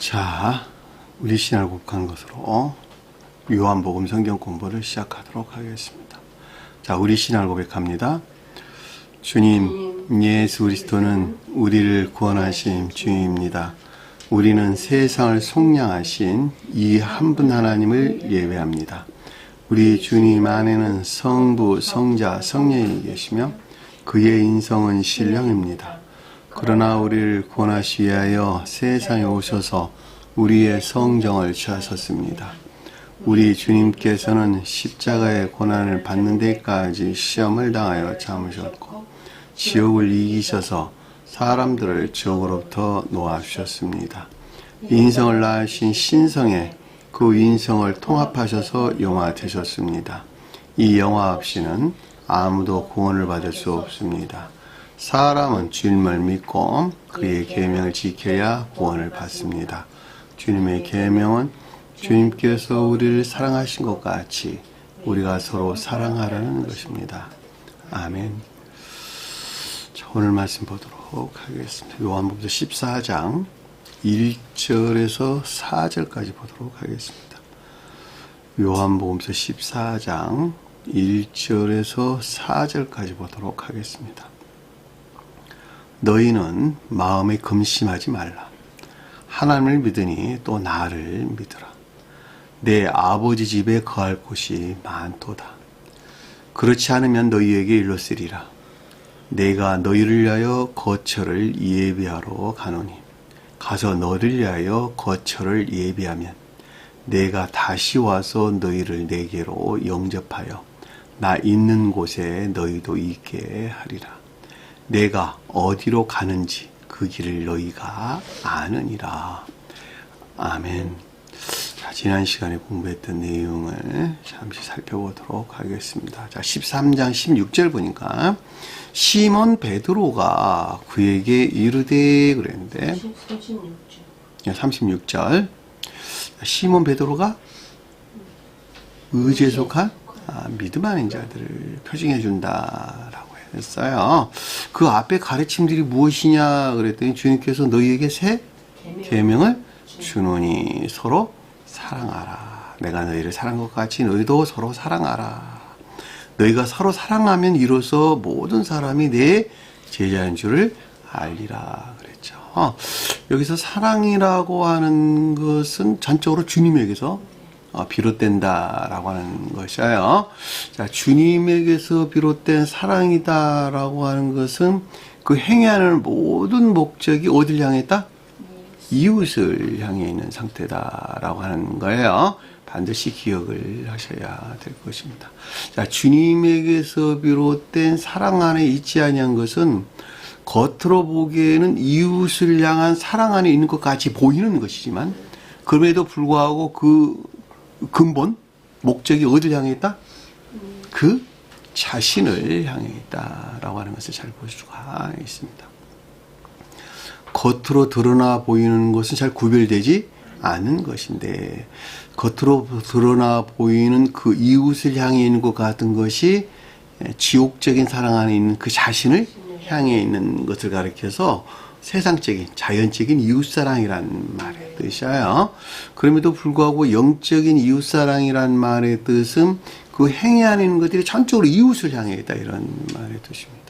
자, 우리 신앙을 고백한 것으로 요한복음 성경 공부를 시작하도록 하겠습니다. 자, 우리 신앙을 고백합니다. 주님, 예수 그리스도는 우리를 구원하신 주입니다. 우리는 세상을 속량하신 이 한 분 하나님을 예배합니다. 우리 주님 안에는 성부, 성자, 성령이 계시며 그의 인성은 신령입니다. 그러나 우리를 구원하시기 위하여 세상에 오셔서 우리의 성정을 취하셨습니다. 우리 주님께서는 십자가의 고난을 받는 데까지 시험을 당하여 참으셨고 지옥을 이기셔서 사람들을 지옥으로부터 놓아주셨습니다. 인성을 낳으신 신성에 그 인성을 통합하셔서 영화 되셨습니다. 이 영화 없이는 아무도 구원을 받을 수 없습니다. 사람은 주님을 믿고 그의 계명을 지켜야 구원을 받습니다. 주님의 계명은 주님께서 우리를 사랑하신 것 같이 우리가 서로 사랑하라는 것입니다. 아멘. 자, 오늘 말씀 보도록 하겠습니다. 요한복음 14장 1절에서 4절까지 보도록 하겠습니다. 요한복음서 14장 1절에서 4절까지 보도록 하겠습니다. 너희는 마음에 금심하지 말라. 하나님을 믿으니 또 나를 믿으라. 내 아버지 집에 거할 곳이 많도다. 그렇지 않으면 너희에게 일렀으리라. 내가 너희를 위하여 거처를 예비하러 가노니 가서 너를 위하여 거처를 예비하면 내가 다시 와서 너희를 내게로 영접하여 나 있는 곳에 너희도 있게 하리라. 내가 어디로 가는지 그 길을 너희가 아느니라. 아멘. 자, 지난 시간에 공부했던 내용을 잠시 살펴보도록 하겠습니다. 자, 13장 16절 보니까 시몬 베드로가 그에게 이르되 그랬는데 36절 시몬 베드로가 의지에 속한 믿음 아닌 자들을 표징해 준다라고 했어요. 그 앞에 가르침들이 무엇이냐 그랬더니 주님께서 너희에게 새 계명을 주노니 서로 사랑하라. 내가 너희를 사랑한 것 같이 너희도 서로 사랑하라. 너희가 서로 사랑하면 이로써 모든 사람이 내 제자인 줄을 알리라 그랬죠. 여기서 사랑이라고 하는 것은 전적으로 주님에게서 비롯된다라고 하는 것이에요. 자, 주님에게서 비롯된 사랑이다라고 하는 것은 그 행하는 모든 목적이 어딜 향해 있다? 이웃을 향해 있는 상태다라고 하는 거예요. 반드시 기억을 하셔야 될 것입니다. 자, 주님에게서 비롯된 사랑 안에 있지 아니한 것은 겉으로 보기에는 이웃을 향한 사랑 안에 있는 것 같이 보이는 것이지만 그럼에도 불구하고 그 근본 목적이 어디를 향해 있다? 그 자신을 향해 있다라고 하는 것을 잘 볼 수가 있습니다. 겉으로 드러나 보이는 것은 잘 구별되지 않은 것인데 겉으로 드러나 보이는 그 이웃을 향해 있는 것 같은 것이 지옥적인 사랑 안에 있는 그 자신을 향해 있는 것을 가리켜서 세상적인 자연적인 이웃사랑이란 말의 뜻이에요. 그럼에도 불구하고 영적인 이웃사랑이란 말의 뜻은 그 행위 안에 있는 것들이 전적으로 이웃을 향해 있다 이런 말의 뜻입니다.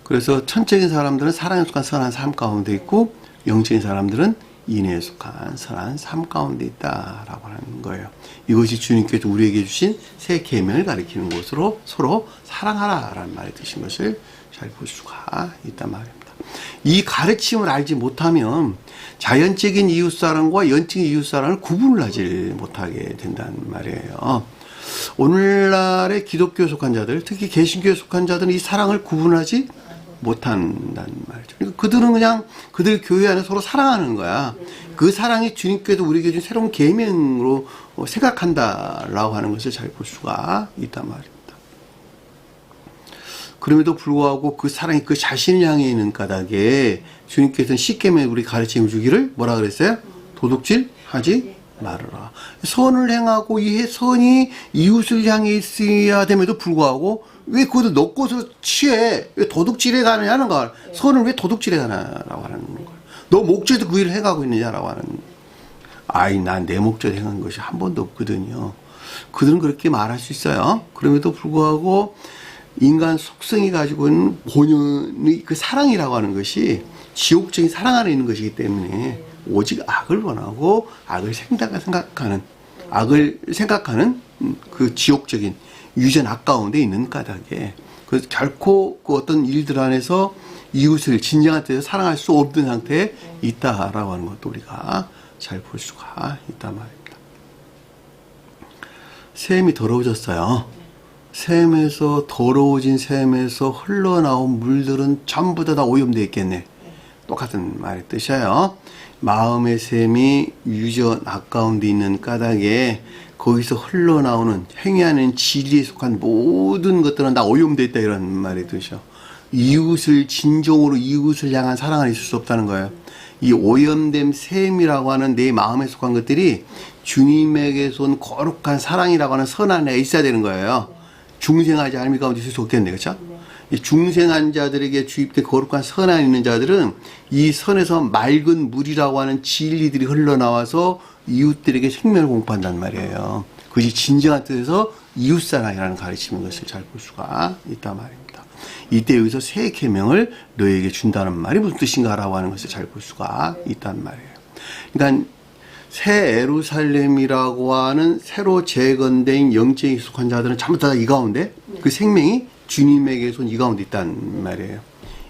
그래서 천적인 사람들은 사랑에 속한 선한 삶 가운데 있고 영적인 사람들은 인애에 속한 선한 삶 가운데 있다라고 하는 거예요. 이것이 주님께서 우리에게 주신 새 계명을 가리키는 것으로 서로 사랑하라라는 말의 뜻인 것을 잘 볼 수가 있단 말입니다. 이 가르침을 알지 못하면 자연적인 이웃사랑과 영적인 이웃사랑을 구분을 하지 못하게 된다는 말이에요. 오늘날의 기독교에 속한 자들, 특히 개신교에 속한 자들은 이 사랑을 구분하지 못한다는 말이죠. 그러니까 그들은 그냥 그들 교회 안에 서로 사랑하는 거야. 그 사랑이 주님께서 우리에게 준 새로운 계명으로 생각한다라고 하는 것을 잘 볼 수가 있단 말입니다. 그럼에도 불구하고 그 사랑이 그 자신을 향해 있는 까닭에 주님께서는 십계명에 우리 가르침을 주기를 뭐라 그랬어요? 도둑질 하지 말아라. 선을 행하고 이 선이 이웃을 향해 있어야 됨에도 불구하고 왜 그것을 너 것으로 취해? 왜 도둑질해 가느냐는 걸. 선을 왜 도둑질해 가느냐라고 하는 거예요. 너 목적도 그 일을 해가고 있느냐라고 하는 난 내 목적에 행한 것이 한 번도 없거든요. 그들은 그렇게 말할 수 있어요. 그럼에도 불구하고 인간 속성이 가지고 있는 본연의 그 사랑이라고 하는 것이 지옥적인 사랑 안에 있는 것이기 때문에 오직 악을 원하고 악을 생각하는 그 지옥적인 유전 악 가운데 있는 까닭에 그래서 결코 그 어떤 일들 안에서 이웃을 진정한 뜻에서 사랑할 수 없는 상태에 있다라고 하는 것도 우리가 잘 볼 수가 있단 말입니다. 샘이 더러워졌어요. 샘에서 더러워진 샘에서 흘러나온 물들은 전부 다 오염되어 있겠네. 똑같은 말의 뜻이에요. 마음의 샘이 유전 악 가운데 있는 까닭에 거기서 흘러나오는 행위하는 진리에 속한 모든 것들은 다 오염되어 있다 이런 말의 뜻이요. 이웃을 진정으로 이웃을 향한 사랑을 있을 수 없다는 거예요. 이 오염된 샘이라고 하는 내 마음에 속한 것들이 주님에게서 온 거룩한 사랑이라고 하는 선한 애가 있어야 되는 거예요. 중생하지 않으면 가운데 있을 수 없겠네, 그렇죠? 이 중생한 자들에게 주입된 거룩한 선한 있는 자들은 이 선에서 맑은 물이라고 하는 진리들이 흘러나와서 이웃들에게 생명을 공급한단 말이에요. 그것이 진정한 뜻에서 이웃사랑이라는 가르침인 것을 잘 볼 수가 있단 말입니다. 이때 여기서 새 계명을 너에게 준다는 말이 무슨 뜻인가라고 하는 것을 잘 볼 수가 있단 말이에요. 그러니까 새 예루살렘이라고 하는 새로 재건된 영적인 속한 자들은 전부 다 이 가운데 그 생명이 주님에게서 이 가운데 있단 말이에요.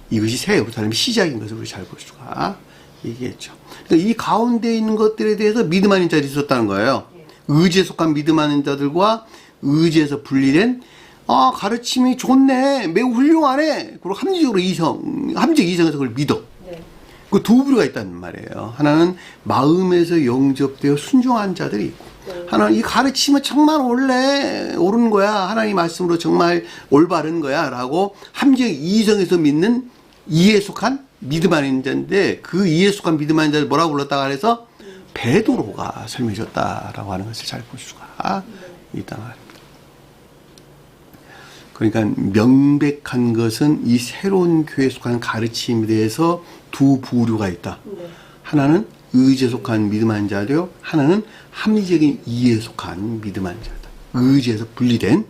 이것이 새 예루살렘의 시작인 것을 우리 잘 볼 수가 얘기했죠. 그러니까 이 가운데 있는 것들에 대해서 믿음 아닌 자들이 있었다는 거예요. 의지에 속한 믿음 아닌 자들과 의지에서 분리된 가르침이 좋네, 매우 훌륭하네, 그리고 함적 이성에서 그걸 믿어. 그 두 부류가 있다는 말이에요. 하나는 마음에서 영접되어 순종한 자들이 있고, 하나는 이 가르침은 정말 옳은 거야, 하나님 말씀으로 정말 올바른 거야 라고 함적 이성에서 믿는 이에 속한 믿음 아닌 자인데, 그 이에 속한 믿음 아닌 자를 뭐라고 불렀다가 그래서 베드로가 설명해 줬다라고 하는 것을 잘 볼 수가 있단 말입니다. 그러니까 명백한 것은 이 새로운 교회에 속한 가르침에 대해서 두 부류가 있다. 하나는 의지에 속한 믿음 아닌 자요, 하나는 합리적인 이해에 속한 믿음 아닌 자다. 의지에서 분리된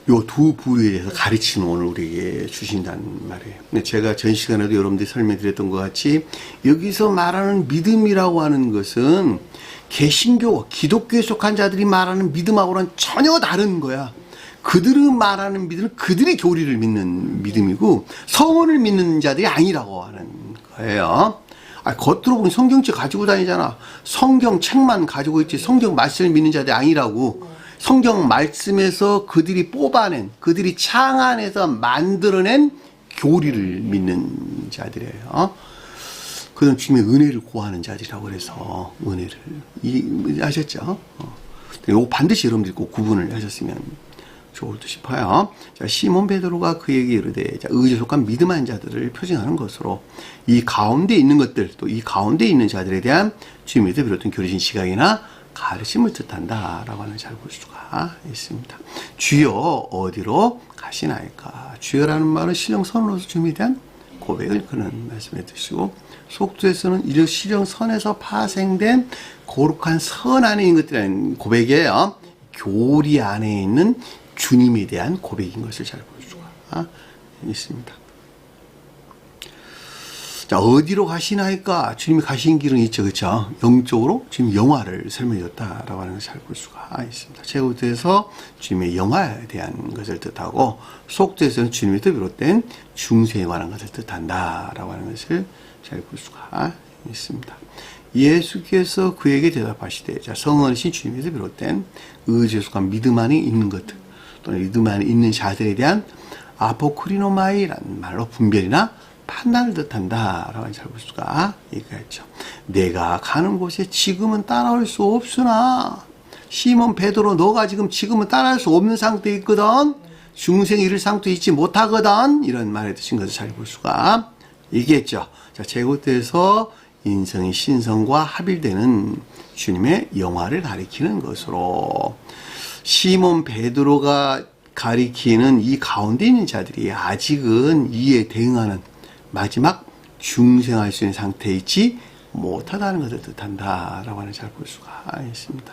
요 두 부류에 대해서 가르치는 오늘 우리에게 주신다는 말이에요. 제가 전 시간에도 여러분들이 설명드렸던 것 같이 여기서 말하는 믿음이라고 하는 것은 개신교, 기독교에 속한 자들이 말하는 믿음하고는 전혀 다른 거야. 그들은 말하는 믿음은 그들의 교리를 믿는 믿음이고 성원을 믿는 자들이 아니라고 하는 거예요. 겉으로 보면 성경책 가지고 다니잖아. 성경책만 가지고 있지 성경 말씀을 믿는 자들이 아니라고. 성경 말씀에서 그들이 뽑아낸, 그들이 창안해서 만들어낸 교리를 믿는 자들이에요. 그들은 주님의 은혜를 구하는 자들이라고 그래서 은혜를 아셨죠? 이거 반드시 여러분들이 꼭 구분을 하셨으면 좋을 듯 싶어요. 자, 시몬 베드로가 그에게 이르되 의지에 속한 믿음 아닌 자들을 표징하는 것으로 이 가운데 있는 것들, 또 이 가운데 있는 자들에 대한 주님에서 비롯된 교리적인 시각이나 가르침을 뜻한다라고 하는 잘 볼 수가 있습니다. 주여 어디로 가시나이까? 주여라는 말은 신령선으로서 주님에 대한 고백을 그는 말씀해 주시고, 속주에서는 이 신령선에서 파생된 거룩한 선 안에 있는 것들이라는 고백이에요. 교리 안에 있는 주님에 대한 고백인 것을 잘 볼 수가 있습니다. 자, 어디로 가시나이까? 주님이 가신 길은 있죠, 그렇죠? 영적으로 주님 영화를 설명해 줬다라고 하는 것을 잘 볼 수가 있습니다. 제국에서 주님의 영화에 대한 것을 뜻하고, 속죄에서는 주님에서 비롯된 중생에 관한 것을 뜻한다라고 하는 것을 잘 볼 수가 있습니다. 예수께서 그에게 대답하시되, 자, 성원이신 주님에서 비롯된 의지에 속한 믿음 안에 있는 것들, 또는 믿음 안에 있는 자들에 대한 아포크리노마이라는 말로 분별이나 판단을 뜻한다라고 잘 볼 수가 있겠죠. 내가 가는 곳에 지금은 따라올 수 없으나, 시몬 베드로 너가 지금은 따라올 수 없는 상태에 있거든, 중생이 이를 상태에 있지 못하거든, 이런 말에 드신 것을 잘 볼 수가 있겠죠. 자, 제국때에서 인성이 신성과 합일되는 주님의 영화를 가리키는 것으로, 시몬 베드로가 가리키는 이 가운데 있는 자들이 아직은 이에 대응하는 마지막 중생할 수 있는 상태에 있지 못하다는 것을 뜻한다라고 하는 잘 볼 수가 있습니다.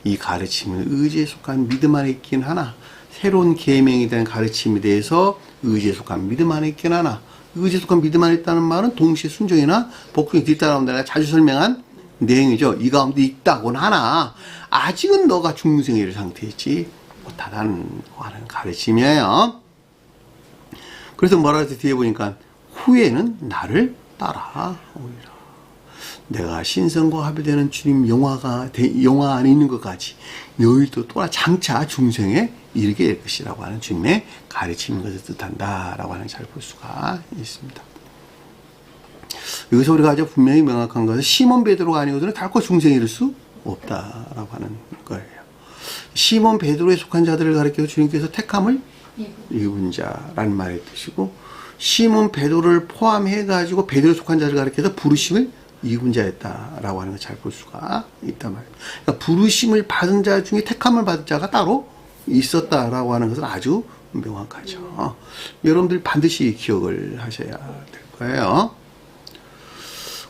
이 가르침은 의지에 속한 믿음 안에 있긴 하나, 새로운 계명에 대한 가르침에 대해서 의지에 속한 믿음 안에 있긴 하나, 의지에 속한 믿음 안에 있다는 말은 동시에 순종이나 복종이 뒤따라온다. 내가 자주 설명한 내용이죠. 이 가운데 있다고는 하나 아직은 너가 중생에 이를 상태에 있지 못하다는 가르침이에요. 그래서 뭐라 해서 뒤에 보니까 후에는 나를 따라오리라. 내가 신성과 합의되는 주님 영화 안에 있는 것 같이 너희도 또한 장차 중생에 이르게 될 것이라고 하는 주님의 가르침인 것을 뜻한다라고 하는 잘 볼 수가 있습니다. 여기서 우리가 아주 분명히 명확한 것은 시몬 베드로가 아니고서는 결코 중생에 이를 수 없다라고 하는 거예요. 시몬 베드로에 속한 자들을 가리켜 주님께서 택함을 입은 자라는 말을 뜻이고, 시몬 베드로를 포함해가지고 베드로에 속한 자를 가리켜서 부르심을 입은 자였다라고 하는 걸 잘 볼 수가 있단 말이에요. 그러니까 부르심을 받은 자 중에 택함을 받은 자가 따로 있었다라고 하는 것은 아주 명확하죠. 여러분들 반드시 기억을 하셔야 될 거예요.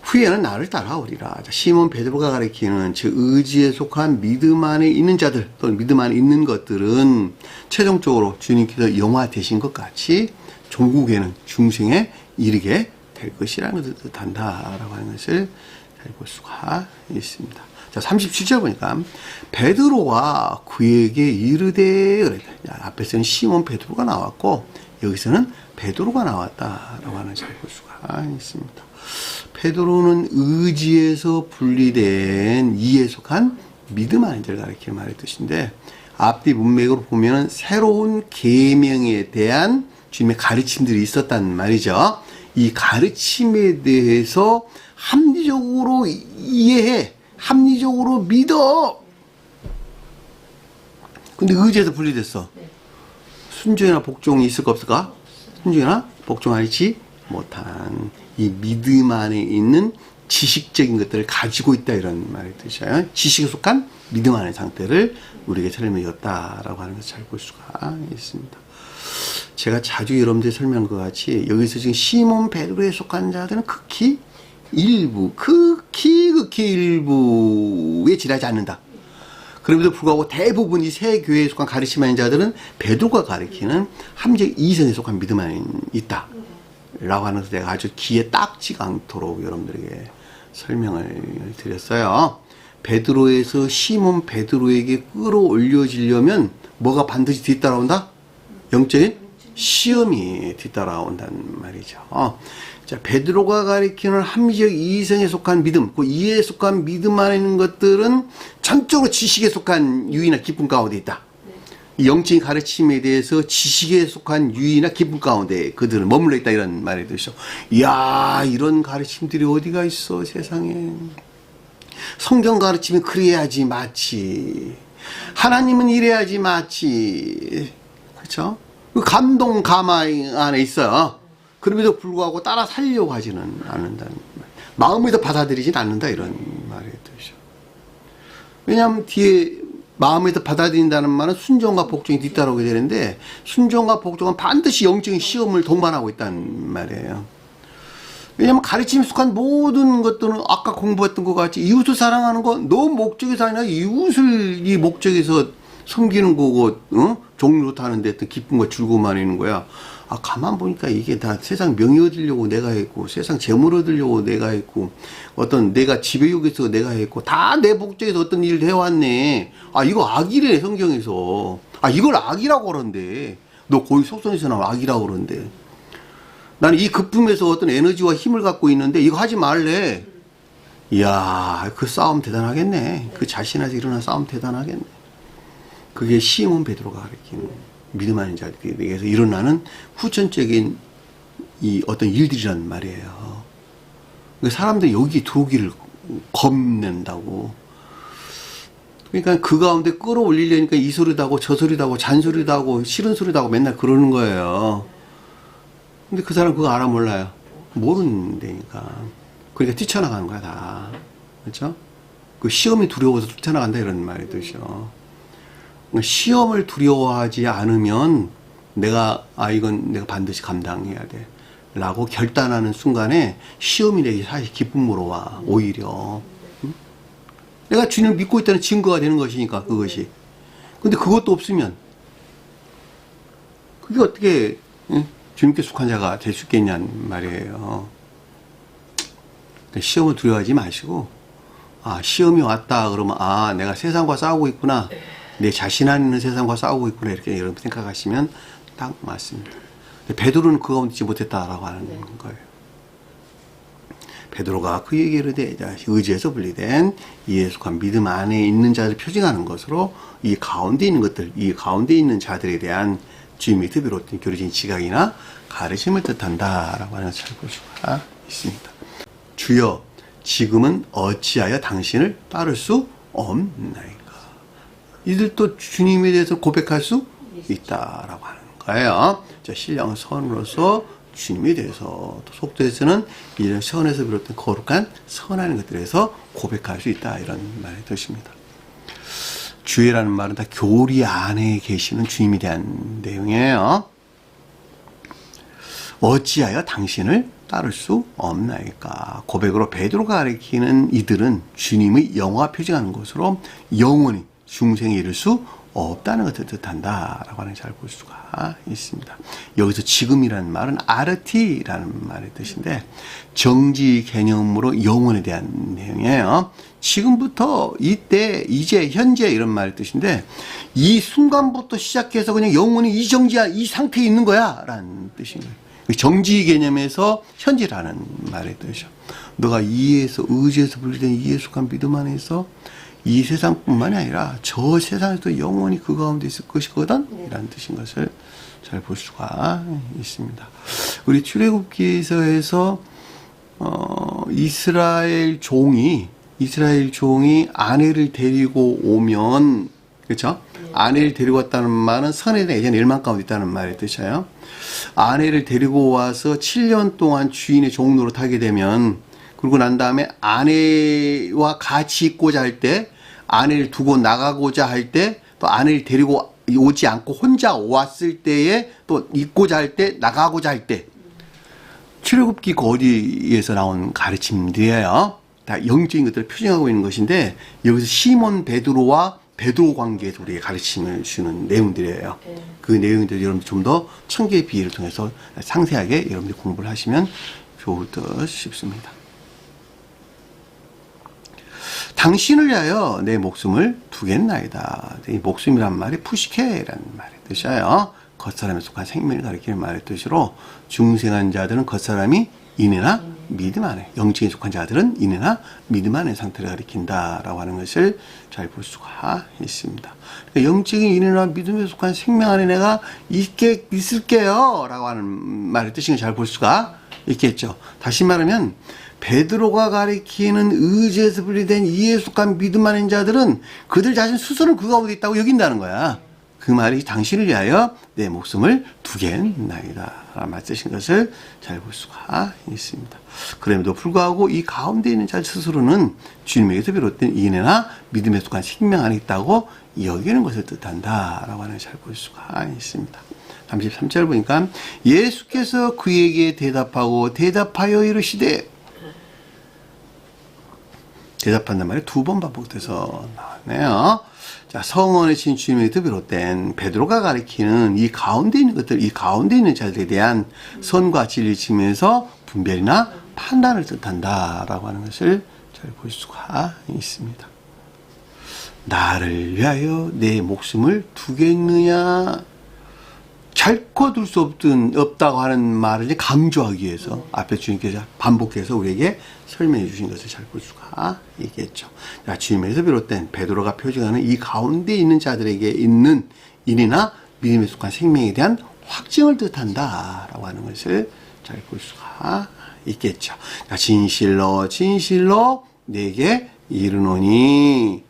후에는 나를 따라오리라. 시몬 베드로가 가리키는 즉 의지에 속한 믿음 안에 있는 자들 또는 믿음 안에 있는 것들은 최종적으로 주님께서 영화 되신 것 같이 종국에는 중생에 이르게 될 것이라는 것을 뜻한다라고 하는 것을 잘 볼 수가 있습니다. 자, 37절 보니까 베드로가 그에게 이르되 그랬다. 앞에서는 시몬 베드로가 나왔고 여기서는 베드로가 나왔다라고 하는 잘 볼 수가 있습니다. 베드로는 의지에서 분리된 이에 속한 믿음 안에 자를 가리키는 말의 뜻인데, 앞뒤 문맥으로 보면 새로운 계명에 대한 주님의 가르침들이 있었단 말이죠. 이 가르침에 대해서 합리적으로 이해해, 합리적으로 믿어. 근데 의지에서 분리됐어. 순종이나 복종이 있을까 없을까? 순종이나 복종하지 못한 이 믿음 안에 있는 지식적인 것들을 가지고 있다 이런 말이 뜻이에요. 지식에 속한 믿음 안의 상태를 우리에게 설명했다라고 하는 것을 잘 볼 수가 있습니다. 제가 자주 여러분들이 설명한 것 같이 여기서 지금 시몬 베드로에 속한 자들은 극히 일부에 지나지 않는다. 그럼에도 불구하고 대부분 이 새 교회에 속한 가르침하는 자들은 베드로가 가르치는 함정 이성에 속한 믿음 안에 있다 라고 하는 것을 내가 아주 귀에 딱지가 않도록 여러분들에게 설명을 드렸어요. 베드로에서 시몬 베드로에게 끌어올려지려면 뭐가 반드시 뒤따라온다? 영적인 시험이 뒤따라온다는 말이죠. 자, 베드로가 가리키는 합리적 이성에 속한 믿음, 그 이해에 속한 믿음 안에 있는 것들은 전적으로 지식에 속한 유의나 기쁨 가운데 있다. 이 영적인 가르침에 대해서 지식에 속한 유의나 기쁨 가운데 그들은 머물러 있다 이런 말이 되죠. 이야, 이런 가르침들이 어디가 있어 세상에. 성경 가르침이 그래야지 맞지. 하나님은 이래야지 맞지. 그렇죠? 그 감동 가마 안에 있어요. 그럼에도 불구하고 따라 살려고 하지는 않는다는 말. 마음에도 받아들이진 않는다 이런 말이 되죠. 왜냐하면 뒤에 마음에서 받아들인다는 말은 순종과 복종이 뒤따라오게 되는데, 순종과 복종은 반드시 영적인 시험을 동반하고 있다는 말이에요. 왜냐하면 가르침에 속한 모든 것들은 아까 공부했던 것 같이 이웃을 사랑하는 거 너 목적에서 아니라 이웃을 이 목적에서 섬기는 거고, 종로 타는데 어떤 기쁨과 즐거움만 있는 거야. 아, 가만 보니까 이게 다 세상 명예 얻으려고 내가 했고, 세상 재물 얻으려고 내가 했고, 어떤 내가 지배욕에서 내가 했고, 다 내 목적에서 어떤 일을 해왔네. 아, 이거 악이래, 성경에서. 아, 이걸 악이라고 그러는데. 너 거기 속성에서 나온 악이라고 그러는데. 나는 이 급품에서 어떤 에너지와 힘을 갖고 있는데, 이거 하지 말래. 이야, 그 싸움 대단하겠네. 그 자신한테 일어난 싸움 대단하겠네. 그게 시몬 베드로가 가르치는 믿음 아닌 자들에게서 일어나는 후천적인 이 어떤 일들이란 말이에요. 사람들이 여기 들어오기를 겁낸다고. 그러니까 그 가운데 끌어올리려니까 이 소리도 하고 저 소리도 하고 잔소리도 하고 싫은 소리도 하고 맨날 그러는 거예요. 근데 그 사람 그거 알아 몰라요. 모른다니까. 그러니까 뛰쳐나가는 거야 다. 그렇죠? 그 시험이 두려워서 뛰쳐나간다 이런 말이 뜻이죠. 시험을 두려워하지 않으면 이건 내가 반드시 감당해야 돼 라고 결단하는 순간에 시험이 내게 사실 기쁨으로 와, 오히려. 응? 내가 주님을 믿고 있다는 증거가 되는 것이니까, 그것이. 근데 그것도 없으면, 그게 어떻게, 응? 주님께 속한 자가 될 수 있겠냐는 말이에요. 시험을 두려워하지 마시고, 시험이 왔다 그러면, 내가 세상과 싸우고 있구나. 내 자신 안에 있는 세상과 싸우고 있구나. 이렇게 여러분 생각하시면 딱 맞습니다. 베드로는 그 가운데 있지 못했다라고 하는 거예요. 베드로가 그에게 이르되 의지에서 분리된 이에 속한 믿음 안에 있는 자를 표징하는 것으로 이 가운데 있는 것들, 이 가운데 있는 자들에 대한 주님의 비롯된 교리적인 지각이나 가르침을 뜻한다라고 하는 것을 볼 수가 있습니다. 주여, 지금은 어찌하여 당신을 따를 수 없나이까. 이들도 주님에 대해서 고백할 수 있다라고 하는 거예요. 신령한 선으로서 주님에 대해서, 또 속도에서는 이런 선에서 비롯된 거룩한 선한 것들에서 고백할 수 있다, 이런 말의 뜻입니다. 주의라는 말은 다 교리 안에 계시는 주님에 대한 내용이에요. 어찌하여 당신을 따를 수 없나이까. 고백으로 베드로가 가리키는 이들은 주님의 영화 표징하는 것으로 영원히 중생에 이를 수 없다는 것을 뜻한다라고 하는 잘 볼 수가 있습니다. 여기서 지금이라는 말은 아르티라는 말의 뜻인데 정지 개념으로 영혼에 대한 내용이에요. 지금부터, 이때, 이제, 현재 이런 말의 뜻인데 이 순간부터 시작해서 그냥 영혼이 이 정지야, 이 상태에 있는 거야 라는 뜻인 거예요. 정지 개념에서 현재라는 말의 뜻이죠. 너가 이에서, 의지에서 분리된 이에 속한 믿음 안에서 이 세상뿐만이 아니라 저 세상에도 영원히 그 가운데 있을 것이거든, 이라는 뜻인 것을 잘 볼 수가 있습니다. 우리 출애굽기서에서 이스라엘 종이 아내를 데리고 오면, 그렇죠? 아내를 데리고 왔다는 말은 선에 대한 예전 일만 가운데 있다는 말의 뜻이에요. 아내를 데리고 와서 7년 동안 주인의 종로로 하게 되면, 그러고 난 다음에 아내와 같이 있고자 할 때, 아내를 두고 나가고자 할 때, 또 아내를 데리고 오지 않고 혼자 왔을 때에 또 있고자 할 때, 나가고자 할 때, 출애굽기 어디에서 나온 가르침들이에요. 다 영적인 것들을 표징하고 있는 것인데, 여기서 시몬 베드로와 베드로 관계에서 우리에게 가르침을 주는 내용들이에요. 그 내용들을 여러분들 좀 더 천계의 비유를 통해서 상세하게 여러분들이 공부를 하시면 좋을 듯 싶습니다. 당신을 위하여 내 목숨을 두겠나이다. 이 목숨이란 말이 푸시케라는 말의 뜻이에요. 겉사람에 속한 생명을 가리키는 말의 뜻으로 중생한 자들은 겉사람이 인내나 믿음 안에, 영적인 속한 자들은 인내나 믿음 안의 상태를 가리킨다라고 하는 것을 잘 볼 수가 있습니다. 그러니까 영적인 인내나 믿음에 속한 생명 안에 내가 있을게요 라고 하는 말의 뜻을 잘 볼 수가 있겠죠. 다시 말하면 베드로가 가리키는 의지에서 분리된 이에 속한 믿음 안인 자들은 그들 자신 스스로는 그 가운데 있다고 여긴다는 거야. 그 말이 당신을 위하여 내 목숨을 두겠나이다 라는 말 뜻인 것을 잘 볼 수가 있습니다. 그럼에도 불구하고 이 가운데 있는 자 스스로는 주님에게서 비롯된 인내나 믿음에 속한 생명 안에 있다고 여기는 것을 뜻한다 라고 하는 잘 볼 수가 있습니다. 33절 보니까 예수께서 그에게 대답하여 이르시되, 대답한단 말이 두 번 반복돼서 나왔네요. 자, 성원의 신 주님에게서 비롯된 베드로가 가리키는 이 가운데 있는 것들, 이 가운데 있는 자들에 대한 선과 진리를 지면서 분별이나 판단을 뜻한다라고 하는 것을 잘 볼 수가 있습니다. 나를 위하여 내 목숨을 두겠느냐, 결코 둘 수 없다고 하는 말을 이제 강조하기 위해서 앞에 주님께서 반복해서 우리에게 설명해 주신 것을 잘 볼 수가 있겠죠. 자, 주님에서 비롯된 베드로가 표징하는 이 가운데 있는 자들에게 있는 인이나 믿음에 속한 생명에 대한 확증을 뜻한다라고 하는 것을 잘 볼 수가 있겠죠. 자, 진실로 내게 이르노니.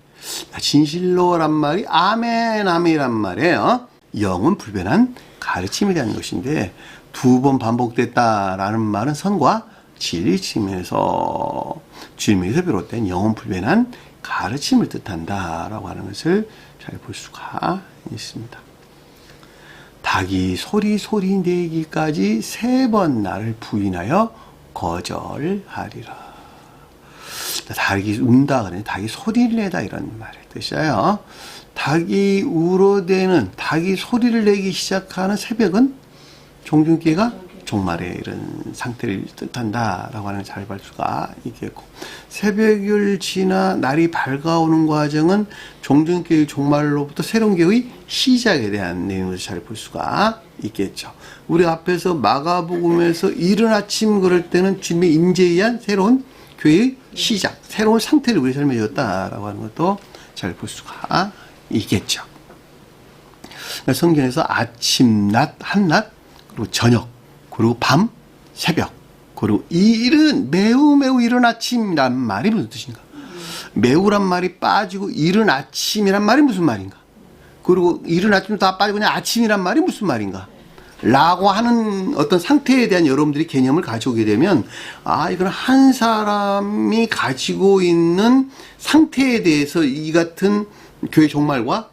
자, 진실로란 말이 아멘이란 말이에요. 영은 불변한 가르침에 대한 것인데 두 번 반복됐다라는 말은 선과 진리 측면에서 주님에서 비롯된 영원 불변한 가르침을 뜻한다라고 하는 것을 잘 볼 수가 있습니다. 닭이 소리 내기까지 3번 나를 부인하여 거절하리라. 닭이 운다 그러니 닭이 소리를 내다 이런 말의 뜻이에요. 닭이 울어대는, 닭이 소리를 내기 시작하는 새벽은 종중기가 종말의 이런 상태를 뜻한다라고 하는 걸 잘 볼 수가 있겠고, 새벽을 지나 날이 밝아오는 과정은 종중기의 종말로부터 새로운 기의 시작에 대한 내용을 잘 볼 수가 있겠죠. 우리 앞에서 마가복음에서 이른 아침 그럴 때는 주님의 임재에 의한 새로운 교회의 시작, 새로운 상태를 우리 삶에 줬다라고 하는 것도 잘 볼 수가 있겠죠. 성경에서 아침, 낮, 한낮, 그리고 저녁, 그리고 밤, 새벽, 그리고 이른, 매우 이른 아침이란 말이 무슨 뜻인가? 매우란 말이 빠지고 이른 아침이란 말이 무슨 말인가? 그리고 이른 아침도 다 빠지고 그냥 아침이란 말이 무슨 말인가? 라고 하는 어떤 상태에 대한 여러분들이 개념을 가져오게 되면, 아, 이건 한 사람이 가지고 있는 상태에 대해서 이 같은 교회 종말과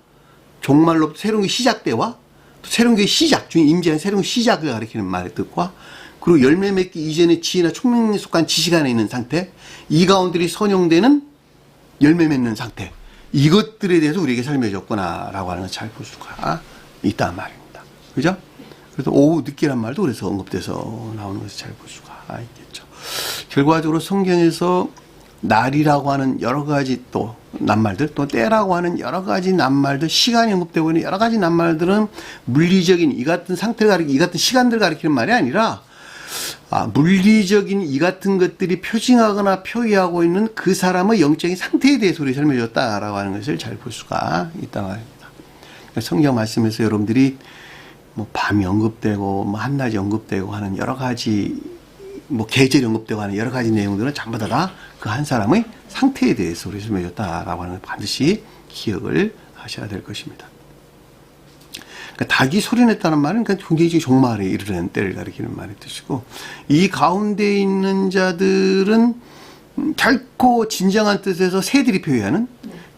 종말로부터 새로운 게 시작대와 또 새로운 게 시작, 주님 임재한 새로운 시작을 가리키는 말의 뜻과, 그리고 열매 맺기 이전의 지혜나 총명에 속한 지식 안에 있는 상태, 이 가운데이 선용되는 열매 맺는 상태, 이것들에 대해서 우리에게 설명해줬구나라고 하는 걸 잘 볼 수가 있단 말입니다. 그죠? 그래서 오후 늦게란 말도 그래서 언급돼서 나오는 것을 잘 볼 수가 있겠죠. 결과적으로 성경에서 날이라고 하는 여러 가지 또 낱말들, 또 때라고 하는 여러 가지 낱말들, 시간이 언급되고 있는 여러 가지 낱말들은 물리적인 이 같은 상태를 가리키는, 이 같은 시간들을 가리키는 말이 아니라, 물리적인 이 같은 것들이 표징하거나 표의하고 있는 그 사람의 영적인 상태에 대해서 우리 설명해줬다라고 하는 것을 잘 볼 수가 있단 말입니다. 성경 말씀에서 여러분들이 뭐 밤이 언급되고 뭐 한낮이 언급되고 하는 여러 가지, 뭐 계절이 언급되고 하는 여러 가지 내용들은 전부 다 그 한 사람의 상태에 대해서 우리 설명해줬다라고 하는 걸 반드시 기억을 하셔야 될 것입니다. 그러니까 닭이 소리냈다는 말은 그러니까 굉장히 종말에 이르는 때를 가리키는 말의 뜻이고, 이 가운데 있는 자들은 결코 진정한 뜻에서 새들이 표현하는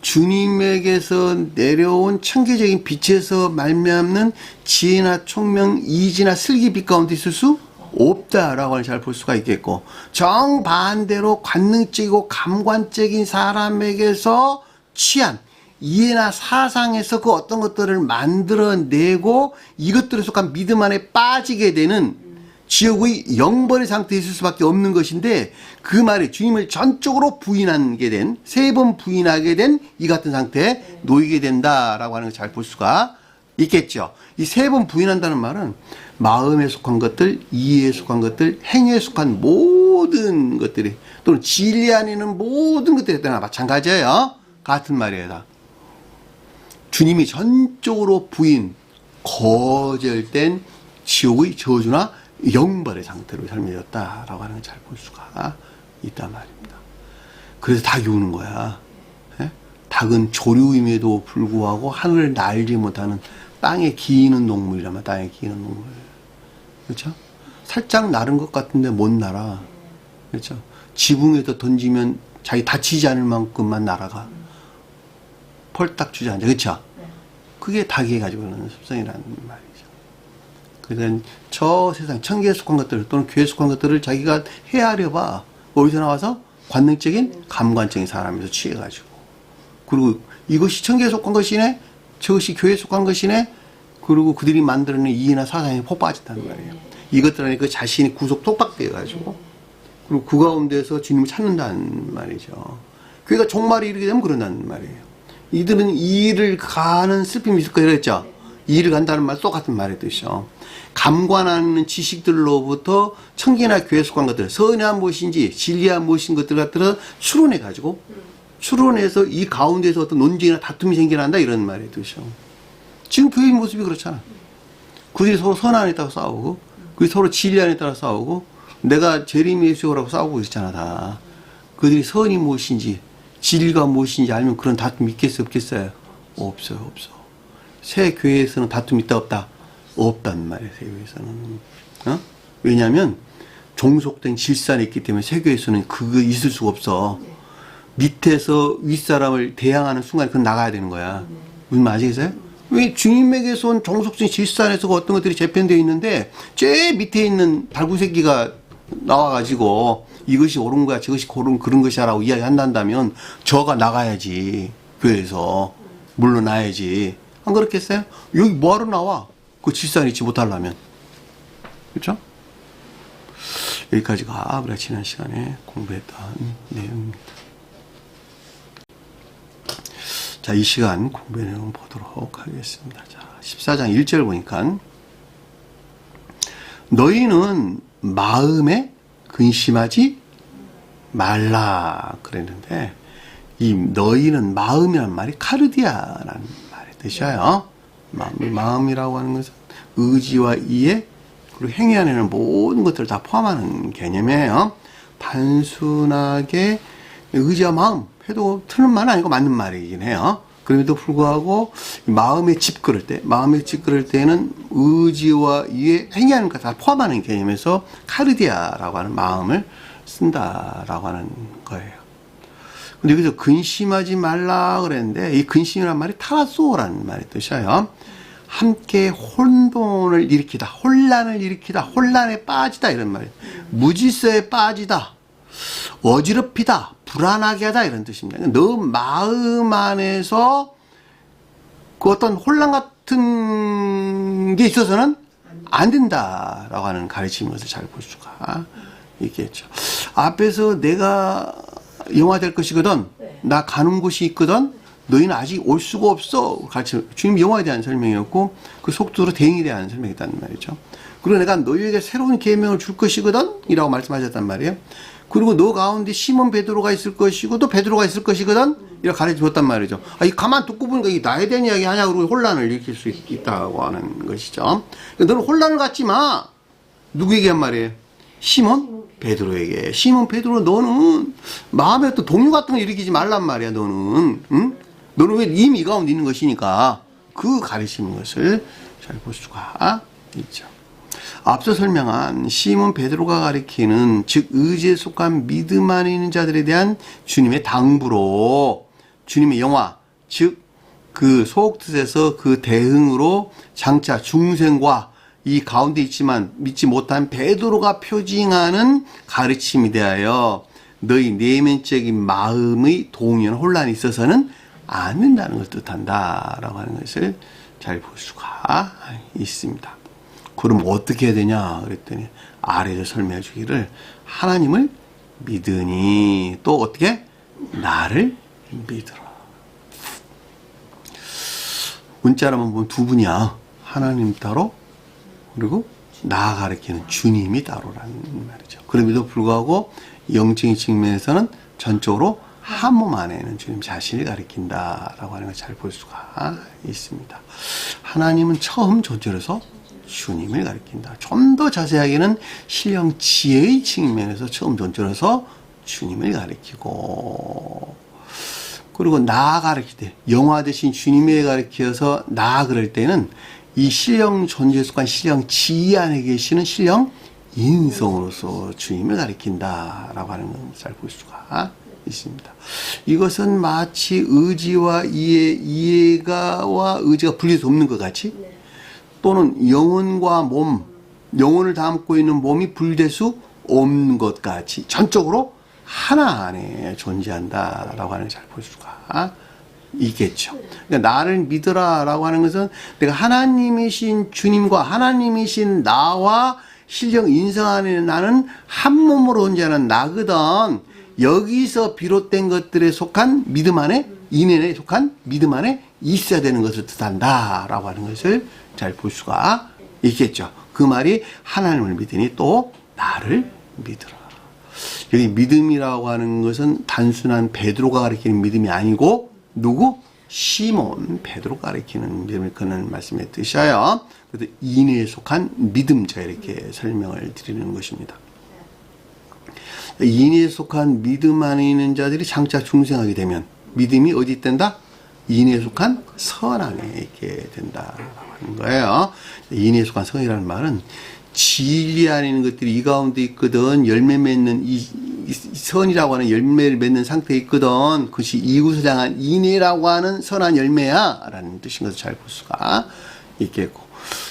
주님에게서 내려온 천계적인 빛에서 말미암는 지혜나 총명, 이지나 슬기빛 가운데 있을 수 없다라고 잘 볼 수가 있겠고, 정반대로 관능적이고 감관적인 사람에게서 취한 이해나 사상에서 그 어떤 것들을 만들어내고 이것들에 속한 믿음 안에 빠지게 되는 지옥의 영벌의 상태에 있을 수밖에 없는 것인데, 그 말이 주님을 전적으로 부인하게 된, 3번 부인하게 된 이 같은 상태에 놓이게 된다라고 하는 걸 잘 볼 수가 있겠죠. 이 3번 부인한다는 말은 마음에 속한 것들, 이해에 속한 것들, 행위에 속한 모든 것들이, 또는 진리 안에 있는 모든 것들에 따라 마찬가지예요. 같은 말이에요. 주님이 전적으로 부인, 거절된 지옥의 저주나 영벌의 상태로 설명해줬다라고 하는 걸 잘 볼 수가 있단 말입니다. 그래서 닭이 우는 거야. 예? 닭은 조류임에도 불구하고 하늘을 날지 못하는 땅에 기는 동물이라면, 땅에 기는 동물. 그렇죠? 살짝 나른 것 같은데 못 날아. 그렇죠? 지붕에다 던지면 자기 다치지 않을 만큼만 날아가. 펄딱 주저앉아. 그렇죠? 그게 닭이 가지고 있는 습성이라는 말이죠. 그러니까 저 세상 천계에 속한 것들 또는 교회에 속한 것들을 자기가 헤아려봐. 어디서 나와서? 관능적인 감관적인 사람에서 취해가지고. 그리고 이것이 천계에 속한 것이네, 저것이 교회에 속한 것이네, 그리고 그들이 만들어낸 이해나 사상에 폭빠진다는 말이에요. 이것들 안에 그 자신이 구속 독박되어가지고, 그리고 그 가운데서 주님을 찾는다는 말이죠. 교회가 종말이 이르게 되면 그런다는 말이에요. 이들은 이 일을 가는 슬픔이 있을 거예요. 그랬죠? 이 일을 간다는 말 똑같은 말의 뜻이죠. 감관하는 지식들로부터 천계나 교회에 속한 것들, 선한 무엇인지 진리한 무엇인 것들 같은 추론해가지고, 추론해서 이 가운데서 어떤 논쟁이나 다툼이 생겨난다 이런 말의 뜻이죠. 지금 교회의 모습이 그렇잖아. 그들이 서로 선안에 따라 싸우고, 그들이 서로 진리 안에 따라 싸우고, 내가 재림의 예수라고 싸우고 있잖아, 다. 그들이 선이 무엇인지, 진리가 무엇인지 알면 그런 다툼이 있겠어요, 없겠어요? 없어요, 없어. 새 교회에서는 다툼이 있다, 없다? 없단 말이에요, 새 교회에서는. 왜냐하면, 종속된 질산이 있기 때문에 새 교회에서는 그거 있을 수가 없어. 밑에서 윗사람을 대항하는 순간 그건 나가야 되는 거야. 무슨 말 아시겠어요? 왜 주님에게서 온 정속성 질서 안에서 어떤 것들이 재편되어 있는데 제일 밑에 있는 발구새끼가 나와가지고 이것이 옳은 거야 저것이 고른 그런 것이야 라고 이야기한다면 저가 나가야지. 교회에서 물러나야지. 안 그렇겠어요? 여기 뭐하러 나와? 그 질서 안에 있지 못하려면. 그렇죠? 여기까지가 우리가 지난 시간에 공부했던 내용입니다. 자, 이 시간 공부의 내용 보도록 하겠습니다. 자, 14장 1절 보니까 너희는 마음에 근심하지 말라 그랬는데 이 너희는 마음이라는 말이 카르디아라는 말의 뜻이에요. 마음이라고 하는 것은 의지와 이해 그리고 행위 안에는 모든 것들을 다 포함하는 개념이에요. 단순하게 의지와 마음 해도 틀린 말은 아니고 맞는 말이긴 해요. 그럼에도 불구하고 마음에 집 그럴 때는 의지와 이해, 행위하는 것 다 포함하는 개념에서 카르디아라고 하는 마음을 쓴다라고 하는 거예요. 근데 여기서 근심하지 말라 그랬는데 이 근심이라는 말이 타라소라는 말의 뜻이에요. 함께 혼돈을 일으키다, 혼란을 일으키다, 혼란에 빠지다 이런 말이에요. 무질서에 빠지다, 어지럽히다, 불안하게 하다 이런 뜻입니다. 너 마음 안에서 그 어떤 혼란 같은 게 있어서는 안 된다라고 하는 가르치는 것을 잘 볼 수가 있겠죠. 앞에서 내가 영화 될 것이거든, 나 가는 곳이 있거든, 너희는 아직 올 수가 없어. 가르쳐. 주님 영화에 대한 설명이었고 그 속도로 대응에 대한 설명이었단 말이죠. 그리고 내가 너희에게 새로운 계명을 줄 것이거든 이라고 말씀하셨단 말이에요. 그리고 너 가운데 시몬 베드로가 있을 것이고 또 베드로가 있을 것이거든 이렇게 가르쳐줬단 말이죠. 이 가만 듣고 보니까 이게 나에 대한 이야기 하냐 그러고 혼란을 일으킬 수 있다고 하는 것이죠. 너는 혼란을 갖지 마. 누구에게 한 말이에요? 시몬 베드로에게. 시몬 베드로 너는 마음에 또 동요 같은 거 일으키지 말란 말이야. 너는 응? 너는 왜 이미 이 가운데 있는 것이니까 그 가르치는 것을 잘 볼 수가 있죠. 앞서 설명한 시몬 베드로가 가리키는 즉 의지에 속한 믿음 안에 있는 자들에 대한 주님의 당부로 주님의 영화 즉 그 소옥뜻에서 그 대응으로 장차 중생과 이 가운데 있지만 믿지 못한 베드로가 표징하는 가르침에 대하여 너희 내면적인 마음의 동요나 혼란이 있어서는 안 된다는 걸 뜻한다라고 하는 것을 잘 볼 수가 있습니다. 그럼 어떻게 해야 되냐 그랬더니 아래에서 설명해 주기를 하나님을 믿으니 또 어떻게? 나를 믿으라. 문자로만 보면 두 분이야. 하나님 따로 그리고 나 가리키는 주님이 따로라는 말이죠. 그럼에도 불구하고 영적인 측면에서는 전적으로 한 몸 안에 있는 주님 자신을 가리킨다라고 하는 걸 잘 볼 수가 있습니다. 하나님은 처음 존재로서 주님을 가리킨다. 좀 더 자세하게는 신령 지혜의 측면에서 처음 존재로서 주님을 가리키고 그리고 나 가리킬 때 영화 대신 주님을 가리켜서 나 그럴 때는 이 신령 존재에 속한 신령 지혜 안에 계시는 신령 인성으로서 주님을 가리킨다라고 하는 걸 잘 볼 수가 있습니다. 이것은 마치 의지와 이해가와 의지가 분리될 수 없는 것 같이 또는 영혼과 몸, 영혼을 담고 있는 몸이 분리될 수 없는 것 같이 전적으로 하나 안에 존재한다라고 하는 걸 잘 볼 수가 있겠죠. 그러니까 나를 믿으라라고 하는 것은 내가 하나님이신 주님과 하나님이신 나와 신령 인성 안에 나는 한 몸으로 존재하는 나거든. 여기서 비롯된 것들에 속한 믿음 안에 인연에 속한 믿음 안에 있어야 되는 것을 뜻한다라고 하는 것을 잘 볼 수가 있겠죠. 그 말이 하나님을 믿으니 또 나를 믿으라. 여기 믿음이라고 하는 것은 단순한 베드로가 가리키는 믿음이 아니고 누구? 시몬 베드로가 가리키는 믿음을 그는 말씀에 뜻이에요. 그래서 인에 속한 믿음 자 이렇게 설명을 드리는 것입니다. 인에 속한 믿음 안에 있는 자들이 장차 중생하게 되면 믿음이 어디 된다? 인에 속한 선 안에 있게 된다라고 하는 거예요. 인에 속한 선이라는 말은 진리 안에 있는 것들이 이 가운데 있거든. 열매 맺는 이 선이라고 하는 열매를 맺는 상태에 있거든. 그것이 이웃을 향한 인애라고 하는 선한 열매야 라는 뜻인 것을 잘 볼 수가 있겠고,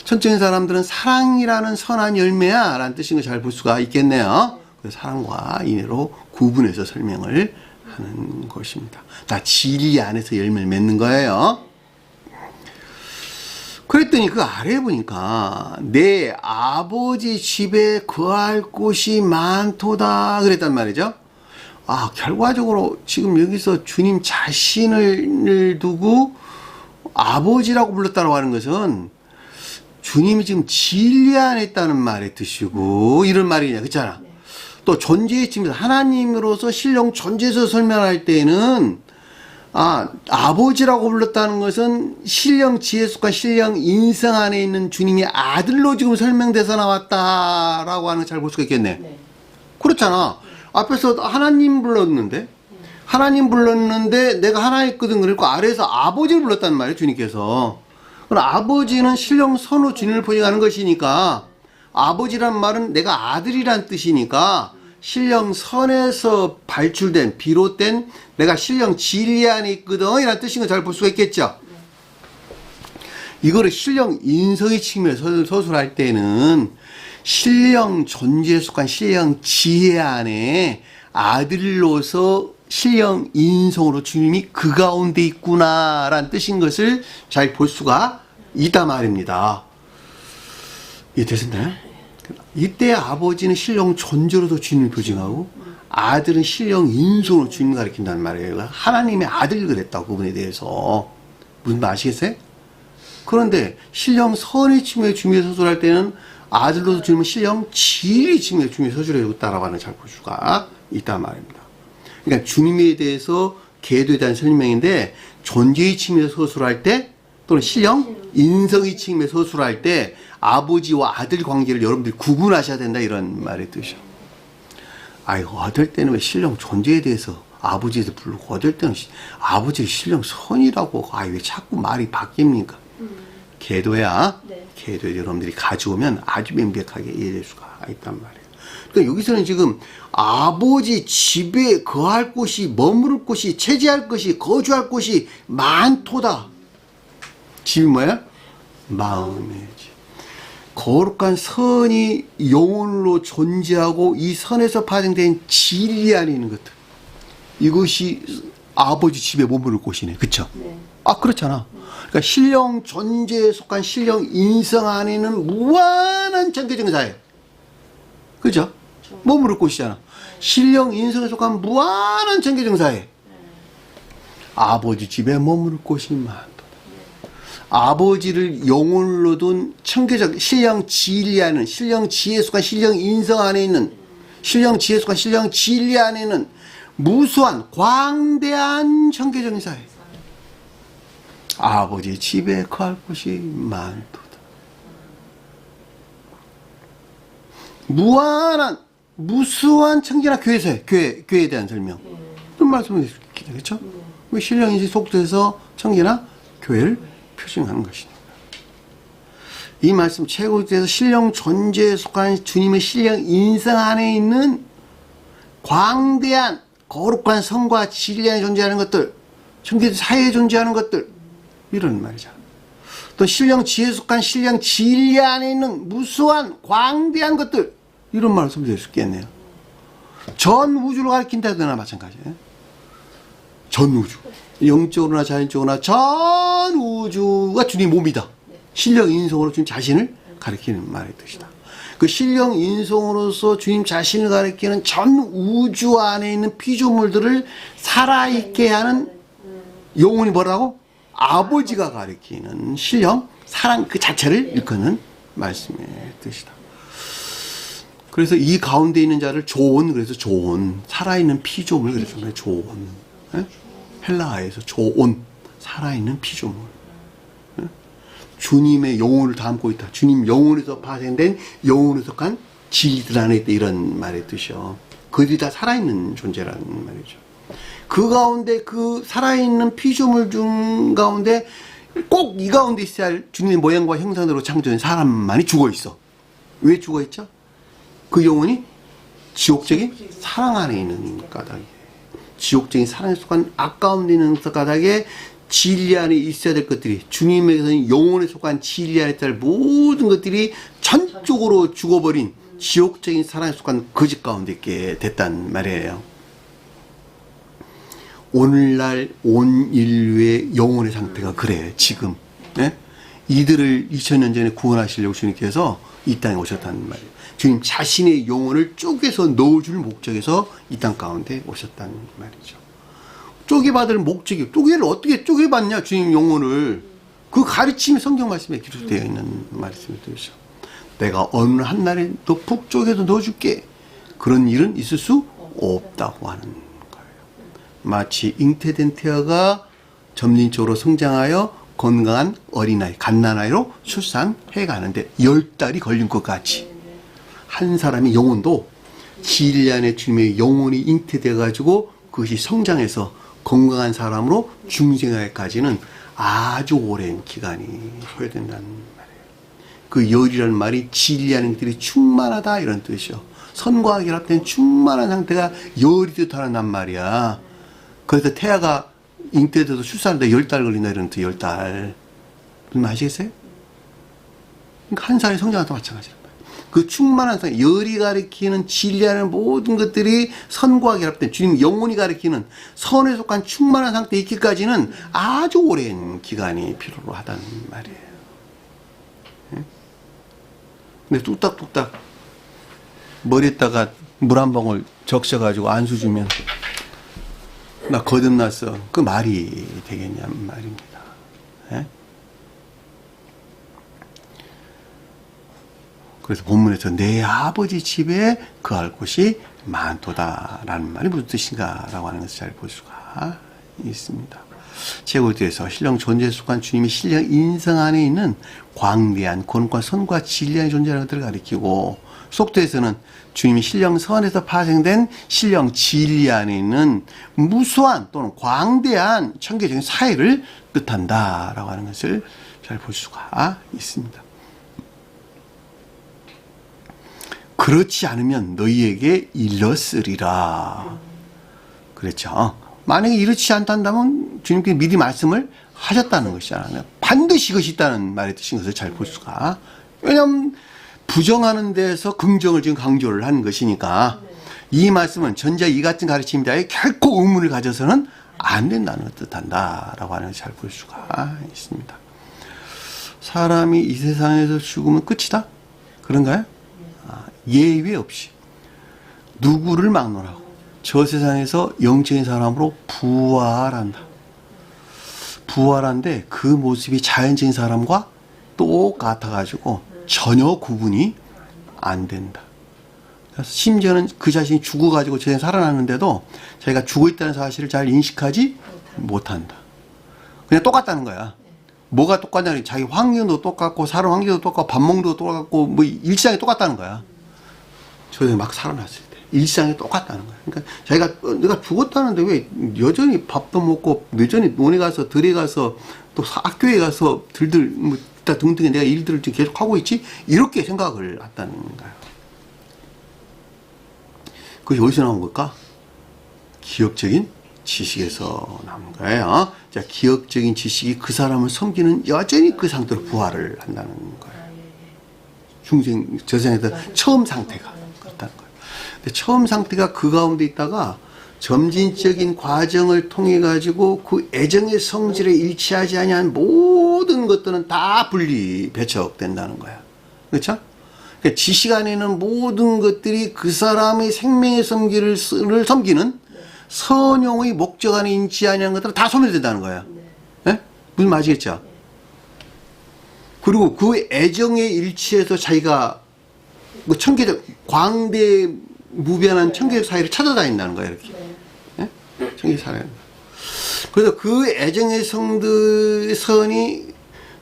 천적인 사람들은 사랑이라는 선한 열매야 라는 뜻인 것을 잘 볼 수가 있겠네요. 그래서 사랑과 인애로 구분해서 설명을 하는 것입니다. 다 진리 안에서 열매를 맺는 거예요. 그랬더니 그 아래에 보니까 내 아버지 집에 거할 곳이 많도다 그랬단 말이죠. 아, 결과적으로 지금 여기서 주님 자신을 두고 아버지라고 불렀다고 하는 것은 주님이 지금 진리 안에 있다는 말의 뜻이고, 이런 말이냐, 그렇잖아. 또 존재의 측면에서 하나님으로서 신령 존재에서 설명할 때에는 아버지라고 불렀다는 것은 신령 지혜 속과 신령 인성 안에 있는 주님이 아들로 지금 설명돼서 나왔다라고 하는 걸 잘 볼 수가 있겠네. 네. 그렇잖아. 앞에서 하나님 불렀는데, 내가 하나 있거든. 그리고 아래에서 아버지를 불렀단 말이에요, 주님께서. 그럼 아버지는 신령 선호 주님을 포징하는 것이니까, 아버지란 말은 내가 아들이란 뜻이니까, 신령 선에서 발출된, 비롯된 내가 신령 진리 안에 있거든 이라는 뜻인 걸 잘 볼 수가 있겠죠. 이거를 신령 인성의 측면에서 서술할 때는 신령 존재에 속한 신령 지혜 안에 아들로서 신령 인성으로 주님이 그 가운데 있구나라는 뜻인 것을 잘 볼 수가 있단 말입니다. 이해되셨나요? 이때 아버지는 신령 존재로도 주님을 표징하고 아들은 신령 인성으로 주님을 가리킨다는 말이에요. 하나님의 아들 그랬다고, 그분에 대해서. 무슨 말 아시겠어요? 그런데 신령 선의 측면에 주님을 서술할 때는 아들로도 주님은 신령 진리의 측면에 주님을 서술해 있다라고 하는 잘 볼 수가 있단 말입니다. 그러니까 주님에 대해서 계도에 대한 설명인데, 존재의 측면에서 서술할 때 또는 신령 인성의 측면에서 서술할 때 아버지와 아들 관계를 여러분들이 구분하셔야 된다, 이런 말의 뜻이죠. 아이고, 어떨 때는 왜 신령 존재에 대해서 아버지에서 부르고, 어떨 때는 아버지를 신령 선이라고, 왜 자꾸 말이 바뀝니까? 계도야. 네. 계도에 여러분들이 가져오면 아주 명백하게 이해될 수가 있단 말이에요. 그러니까 여기서는 지금 아버지 집에 거할 곳이, 머무를 곳이, 체지할 곳이, 거주할 곳이 많도다. 집이 뭐야? 마음이지. 거룩한 선이 영혼으로 존재하고 이 선에서 파생된 진리 안에 있는 것들, 이것이 아버지 집에 머무를 곳이네. 그쵸? 네. 그렇잖아. 그러니까 신령 존재에 속한 신령 인성 안에는 무한한 천계정사에, 그죠? 머무를 곳이잖아. 신령 인성에 속한 무한한 천계정사에 아버지 집에 머무를 곳이 많다. 아버지를 영혼으로 둔 청교적 신령 진리 안에는, 신령 지혜 속한 신령 인성 안에 있는, 신령 지혜 속한 신령 진리 안에는 무수한 광대한 청교적인 사회, 아버지 집에 거할 곳이 많도다. 무한한 무수한 청기나 교회사회, 교회에 대한 설명, 그런 말씀을 드립니다. 그렇죠? 신령 인식 속도에서 청기나 교회를 표징하는 것이니까. 이 말씀 최고에서 신령 존재에 속한 주님의 신령 인성 안에 있는 광대한 거룩한 성과 진리 안에 존재하는 것들, 청기 사회에 존재하는 것들, 이런 말이죠. 또 신령 지혜에 속한 신령 진리 안에 있는 무수한 광대한 것들, 이런 말씀을 드릴 수 있겠네요. 전 우주를 가리킨다거나 마찬가지예요. 전 우주. 영적으로나 자연적으로나 전 우주가 주님 몸이다. 신령 인성으로 주님 자신을 가리키는 말의 뜻이다. 그 신령 인성으로서 주님 자신을 가리키는 전 우주 안에 있는 피조물들을 살아있게 하는 영혼이 뭐라고? 아버지가 가리키는 신령, 사랑 그 자체를 일컫는 말씀의 뜻이다. 그래서 이 가운데 있는 자를 조온, 그래서 조온, 살아있는 피조물, 그래서 조온. 예? 헬라어에서 조온, 살아있는 피조물. 예? 주님의 영혼을 담고 있다. 주님 영혼에서 파생된 영혼에 속한 진리들 안에 있다. 이런 말의 뜻이요. 그들이 다 살아있는 존재라는 말이죠. 그 가운데 그 살아있는 피조물 중 가운데 꼭 이 가운데 있어야 할 주님의 모양과 형상대로 창조된 사람만이 죽어 있어. 왜 죽어있죠? 그 영혼이 지옥적인 사랑 안에 있는 까닭에, 지옥적인 사랑에 속한 아까움 되는 까닭에 진리 안에 있어야 될 것들이, 주님에게서는 영혼에 속한 진리 안에 있을 모든 것들이 전적으로 죽어버린 지옥적인 사랑에 속한 거짓 가운데 있게 됐단 말이에요. 오늘날 온 인류의 영혼의 상태가 그래요. 지금 이들을 2000년 전에 구원하시려고 주님께서 이 땅에 오셨다는 말이에요. 주님 자신의 영혼을 쪼개서 넣어줄 목적에서 이 땅 가운데 오셨다는 말이죠. 쪼개받을 목적이, 쪼개를 어떻게 쪼개받냐, 주님 영혼을. 그 가르침이 성경 말씀에 기록되어 있는 말씀이죠. 내가 어느 한날에 너 푹 쪼개서 넣어줄게. 그런 일은 있을 수 없다고 하는 거예요. 마치 잉태된 태아가 점진적으로 성장하여 건강한 어린아이, 갓난아이로 출산해 가는데 10달이 걸린 것 같이, 한 사람의 영혼도 진리 안에 주님의 영혼이 잉태되어 가지고 그것이 성장해서 건강한 사람으로 중생하기까지는 아주 오랜 기간이 소요된다는 말이에요. 그 열이라는 말이 진리 안에 것들이 충만하다 이런 뜻이요. 선과 결합된 충만한 상태가 열이 뜻하는 말이야. 그래서 태아가 잉태돼서 출산하는데 10달 걸린다 이런 뜻, 10달. 무슨 아시겠어요? 그러니까 한 살이 성장하다 마찬가지란 말이에요. 그 충만한 상태, 열이 가리키는 진리하는 모든 것들이 선과 결합된, 주님 영혼이 가리키는 선에 속한 충만한 상태에 있기까지는 아주 오랜 기간이 필요로 하다는 말이에요. 근데 뚝딱뚝딱 머리에다가 물 한 방울 적셔가지고 안수 주면 나 거듭났어. 그 말이 되겠냐는 말입니다. 예? 그래서 본문에서 내 아버지 집에 거할 곳이 많도다라는 말이 무슨 뜻인가라고 하는 것을 잘 볼 수가 있습니다. 제국에서 신령 존재에 속한 주님이 신령 인성 안에 있는 광대한 권과 선과 진리의 존재라는 것들을 가리키고, 속도에서는 주님이 신령 선에서 파생된 신령 진리 안에 있는 무수한 또는 광대한 천계적인 사회를 뜻한다라고 하는 것을 잘 볼 수가 있습니다. 그렇지 않으면 너희에게 일렀으리라. 그렇죠. 만약에 이렇지 않다면 주님께서 미리 말씀을 하셨다는 것이잖아요. 반드시 이것이 있다는 말의 뜻인 것을 잘 볼 수가. 왜냐하면 부정하는 데서 긍정을 지금 강조를 하는 것이니까 이 말씀은 전자 이 같은 가르침이다에 결코 의문을 가져서는 안 된다는 것을 뜻한다라고 하는 것을 잘 볼 수가 있습니다. 사람이 이 세상에서 죽으면 끝이다? 그런가요? 예외 없이 누구를 막론하고 저 세상에서 영적인 사람으로 부활한다. 부활한데 그 모습이 자연적인 사람과 똑같아가지고 전혀 구분이 안 된다. 그래서 심지어는 그 자신이 죽어가지고 저 세상에 살아났는데도 자기가 죽어있다는 사실을 잘 인식하지 못한다. 그냥 똑같다는 거야. 뭐가 똑같냐면 자기 환경도 똑같고 사는 환경도 똑같고 밥 먹는 것도 똑같고 뭐 일상이 똑같다는 거야. 저 세상에 막 살아났을 때 일상이 똑같다는 거야. 그러니까 자기가 내가 죽었다는데 왜 여전히 밥도 먹고 여전히 논에 가서 들에 가서 또 학교에 가서 들들 뭐 다 등등의 내가 일들을 계속 하고 있지? 이렇게 생각을 한다는 거예요. 그것이 어디서 나온 걸까? 기억적인 지식에서 나온 거예요. 자, 기억적인 지식이 그 사람을 섬기는 여전히 그 상태로 부활을 한다는 거예요. 중생, 저 세상에서 처음 상태가 그렇다는 거예요. 근데 처음 상태가 그 가운데 있다가 점진적인 과정을 통해 가지고 그 애정의 성질에 일치하지 아니한 모든 것들은 다 분리 배척된다는 거야. 그렇죠? 그러니까 지식 안에 있는 모든 것들이 그 사람의 생명의 성질을 섬기는 선용의 목적 안에 있지 아니한 것들은 다 소멸된다는 거야. 네? 무슨 말이겠죠? 그리고 그 애정의 일치에서 자기가 뭐 천계적 광대 무변한 천계적 사회를 찾아다닌다는 거야, 이렇게. 네? 천계적 사회. 그래서 그 애정의 선이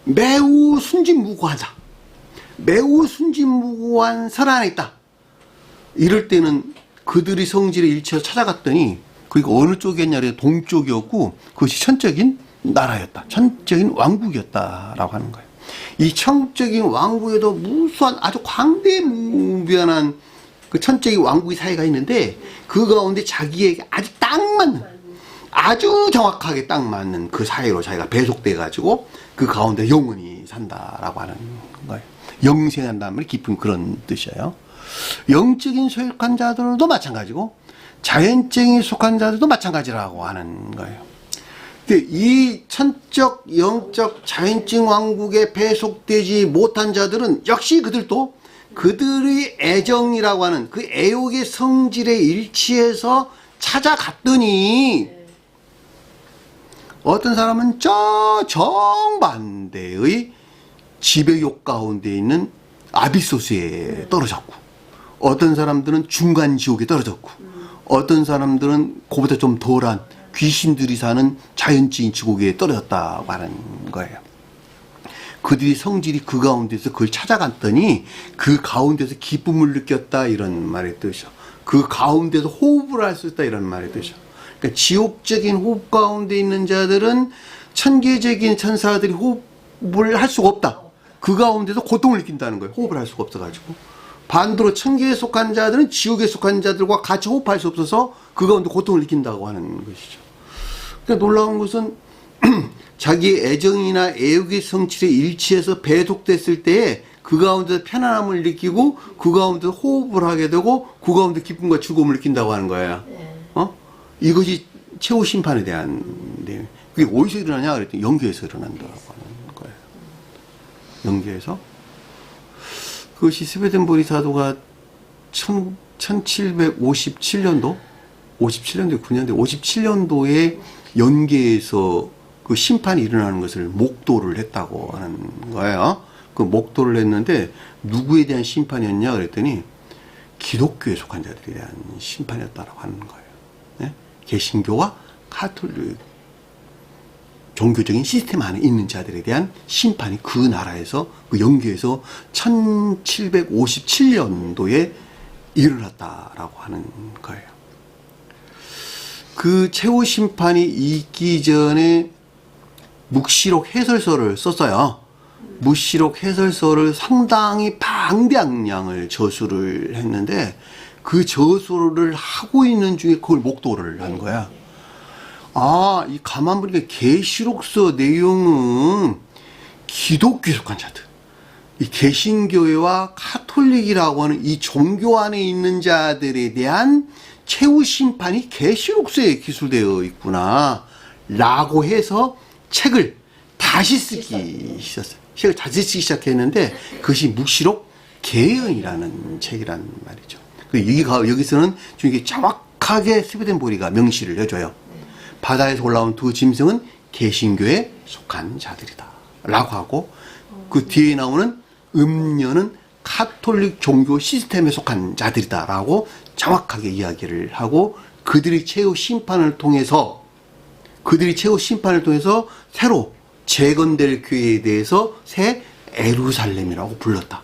매우 순진무구하다. 매우 순진무구한 선 안에 있다. 이럴 때는 그들이 성질에 일치해서 찾아갔더니 그게 어느 쪽이었냐, 동쪽이었고 그것이 천적인 나라였다. 천적인 왕국이었다라고 하는 거예요. 이 청적인 왕국에도 무수한 아주 광대무변한 그 천적인 왕국의 사회가 있는데 그 가운데 자기에게 아주 딱 맞는, 아주 정확하게 딱 맞는 그 사회로 자기가 배속돼 가지고 그 가운데 영원히 산다라고 하는 거예요. 영생한다는 말이 깊은 그런 뜻이에요. 영적인 속한 자들도 마찬가지고 자연적인 속한 자들도 마찬가지라고 하는 거예요. 이 천적, 영적, 자연적 왕국에 배속되지 못한 자들은 역시 그들도 그들의 애정이라고 하는 그 애욕의 성질에 일치해서 찾아갔더니 어떤 사람은 저 정반대의 지배욕 가운데 있는 아비소스에 떨어졌고, 어떤 사람들은 중간 지옥에 떨어졌고, 어떤 사람들은 그보다 좀 덜한 귀신들이 사는 자연적인 지옥에 떨어졌다고 하는 거예요. 그들의 성질이 그 가운데서 그걸 찾아갔더니 그 가운데서 기쁨을 느꼈다, 이런 말의 뜻이죠. 그 가운데서 호흡을 할 수 있다, 이런 말의 뜻이죠. 그러니까 지옥적인 호흡 가운데 있는 자들은 천계적인 천사들이 호흡을 할 수가 없다. 그 가운데서 고통을 느낀다는 거예요. 호흡을 할 수가 없어가지고. 반대로 천계에 속한 자들은 지옥에 속한 자들과 같이 호흡할 수 없어서 그 가운데 고통을 느낀다고 하는 것이죠. 그러니까 놀라운 것은 자기의 애정이나 애욕의 성질에 일치해서 배속됐을 때에 그 가운데서 편안함을 느끼고 그 가운데서 호흡을 하게 되고 그 가운데 기쁨과 즐거움을 느낀다고 하는 거예요. 이것이 최후 심판에 대한 내용. 그게 어디서 일어나냐 그랬더니 영계에서 일어난다고 하는 거예요. 영계에서. 그것이 스웨덴 보리사도가 1757년도 57년도에 영계에서 그 심판이 일어나는 것을 목도를 했다고 하는 거예요. 그 목도를 했는데 누구에 대한 심판이었냐 그랬더니 기독교에 속한 자들에 대한 심판이었다고 하는 거예요. 네? 개신교와 카톨릭 종교적인 시스템 안에 있는 자들에 대한 심판이 그 나라에서, 그 영계에서 1757년도에 일어났다라고 하는 거예요. 그 최후 심판이 있기 전에 묵시록 해설서를 썼어요. 묵시록 해설서를 상당히 방대한 양을 저수를 했는데 그 저수를 하고 있는 중에 그걸 목도를 한 거야. 아, 이 가만 보니까 계시록서 내용은 기독교에 속한 자들, 이 개신교회와 카톨릭이라고 하는 이 종교 안에 있는 자들에 대한 최후 심판이 계시록서에 기술되어 있구나 라고 해서 책을 다시 쓰기 시작했어요. 책을 다시 쓰기 시작했는데 그것이 묵시록 개연이라는 책이란 말이죠. 여기서는 이게 정확하게 스웨덴 보리가 명시를 해줘요. 바다에서 올라온 두 짐승은 개신교에 속한 자들이다 라고 하고, 그 뒤에 나오는 음녀는 카톨릭 종교 시스템에 속한 자들이다 라고 정확하게 이야기를 하고, 그들의 최후 심판을 통해서 새로 재건될 교회에 대해서 새 에루살렘이라고 불렀다.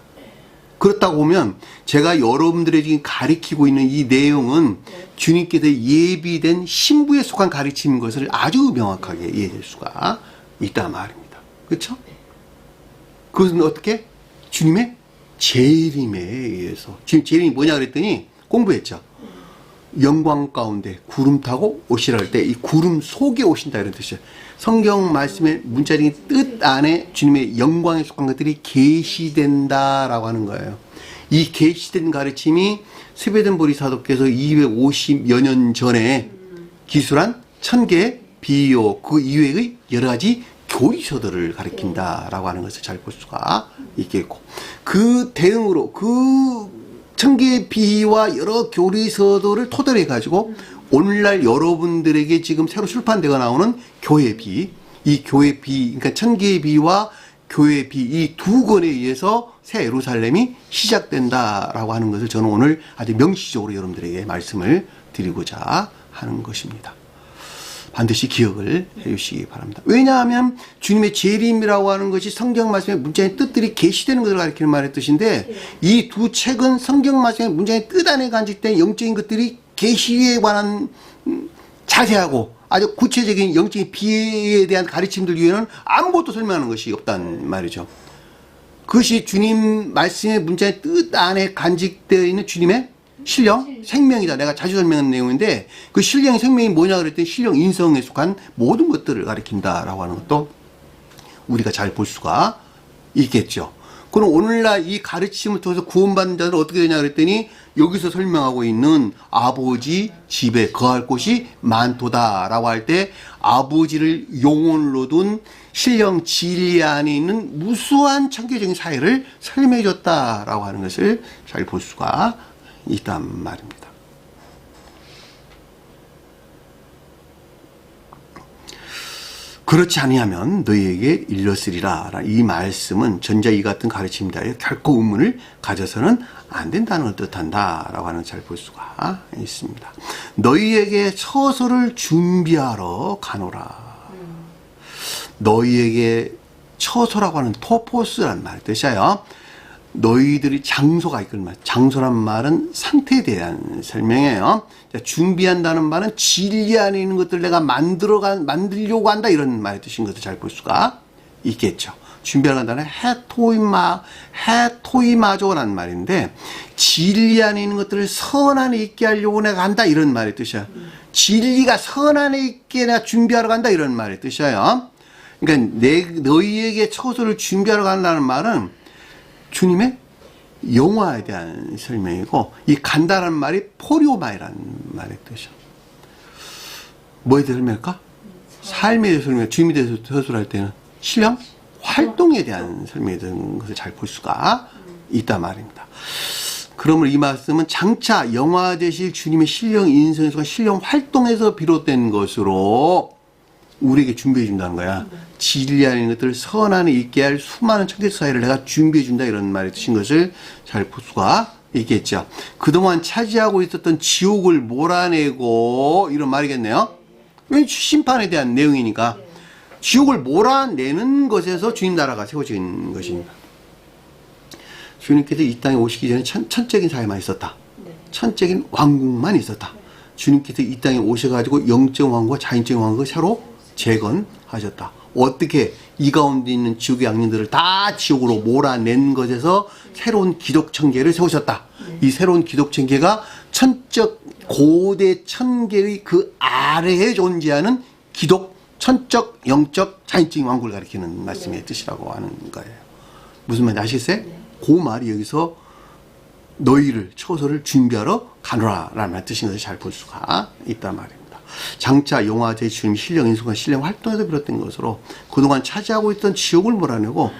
그렇다고 보면 제가 여러분들에게 지금 가리키고 있는 이 내용은 주님께서 예비된 신부에 속한 가르침인 것을 아주 명확하게 이해할 수가 있단 말입니다. 그렇죠? 그것은 어떻게? 주님의 재림에 의해서. 지금 재림이 뭐냐 그랬더니 공부했죠. 영광 가운데 구름 타고 오시라 할 때 이 구름 속에 오신다 이런 뜻이에요. 성경 말씀의 문자적인 뜻 안에 주님의 영광에 속한 것들이 계시된다라고 하는 거예요. 이 계시된 가르침이 스웨덴 보리사도께서 250여 년 전에 기술한 천계 비유 그 이외의 여러 가지 교리서들을 가리킨다라고 하는 것을 잘 볼 수가 있겠고, 그 대응으로 그 천계 비유와 여러 교리서들을 토대로 해가지고 오늘날 여러분들에게 지금 새로 출판되어 나오는 교회 비, 이 교회 비, 그러니까 천계의 비와 교회 비, 이 두 권에 의해서 새 예루살렘이 시작된다라고 하는 것을 저는 오늘 아주 명시적으로 여러분들에게 말씀을 드리고자 하는 것입니다. 반드시 기억을 해주시기 바랍니다. 왜냐하면 주님의 재림이라고 하는 것이 성경 말씀의 문자의 뜻들이 계시되는 것을 가리키는 말의 뜻인데, 이 두 책은 성경 말씀의 문자의 뜻 안에 간직된 영적인 것들이 계시에 관한 자세하고 아주 구체적인 영적인 비에 대한 가르침들 위에는 아무것도 설명하는 것이 없단 말이죠. 그것이 주님 말씀의 문자의 뜻 안에 간직되어 있는 주님의 신령, 생명이다. 내가 자주 설명한 내용인데 그 신령, 생명이 뭐냐 그랬더니 신령 인성에 속한 모든 것들을 가리킨다라고 하는 것도 우리가 잘 볼 수가 있겠죠. 그럼 오늘날 이 가르침을 통해서 구원받는 자들은 어떻게 되냐 그랬더니 여기서 설명하고 있는 아버지 집에 거할 곳이 많도다라고 할 때 아버지를 용언으로 둔 신령 진리 안에 있는 무수한 청교적인 사회를 설명해 줬다라고 하는 것을 잘 볼 수가 있단 말입니다. 그렇지 아니하면 너희에게 일렀으리라. 이 말씀은 전자 이 같은 가르침이다. 결코 의문을 가져서는 안 된다는 걸 뜻한다 라고 하는 잘 볼 수가 있습니다. 너희에게 처소를 준비하러 가노라. 너희에게 처소라고 하는 토포스란 말 뜻이에요. 너희들이 장소가 있거든. 장소란 말은 상태에 대한 설명이에요. 준비한다는 말은 진리 안에 있는 것들 내가 만들려고 한다 이런 말의 뜻인 것을 잘 볼 수가 있겠죠. 준비하러 간다는 해토이마조라는 말인데 진리 안에 있는 것들을 선 안에 있게 하려고 내가 한다 이런 말의 뜻이야. 진리가 선 안에 있게 내가 준비하러 간다 이런 말의 뜻이에요. 그러니까 너희에게 처소를 준비하러 간다는 말은 주님의 영화에 대한 설명이고 이 간다라는 말이 포리오마이라는 말의 뜻이죠. 뭐에 대해서 설명할까? 삶에 대해서 설명, 주님에 대해서 서술할 때는 신령 활동에 대한 설명에 대한 것을 잘 볼 수가 있단 말입니다. 그러므로 이 말씀은 장차 영화되실 주님의 신령 인성에서 신령 활동에서 비롯된 것으로 우리에게 준비해 준다는 거야. 진리 안에 있는 것들을 선 안에 있게 할 수많은 청계 사회를 내가 준비해 준다 이런 말이 뜻인 것을 잘 볼 수가 있겠죠. 그동안 차지하고 있었던 지옥을 몰아내고 이런 말이겠네요. 왜 심판에 대한 내용이니까 지옥을 몰아내는 것에서 주님 나라가 세워진 것입니다. 주님께서 이 땅에 오시기 전에 천적인 사회만 있었다. 천적인 왕국만 있었다. 주님께서 이 땅에 오셔가지고 영적 왕국과 자인적 왕국을 새로 재건하셨다. 어떻게 이 가운데 있는 지옥의 악령들을 다 지옥으로 몰아낸 것에서 새로운 기독천계를 세우셨다. 이 새로운 기독천계가 천적 고대 천계의 그 아래에 존재하는 천적 영적 자인적 왕국을 가리키는 말씀의 뜻이라고 하는 거예요. 무슨 말인지 아시겠어요? 그 말이 여기서 너희를 처소를 준비하러 가노라 라는 뜻인 것을 잘 볼 수가 있단 말입니다. 장차 영화제 주님 신령 인수가 신령 활동에서 비롯된 것으로 그동안 차지하고 있던 지옥을 몰아내고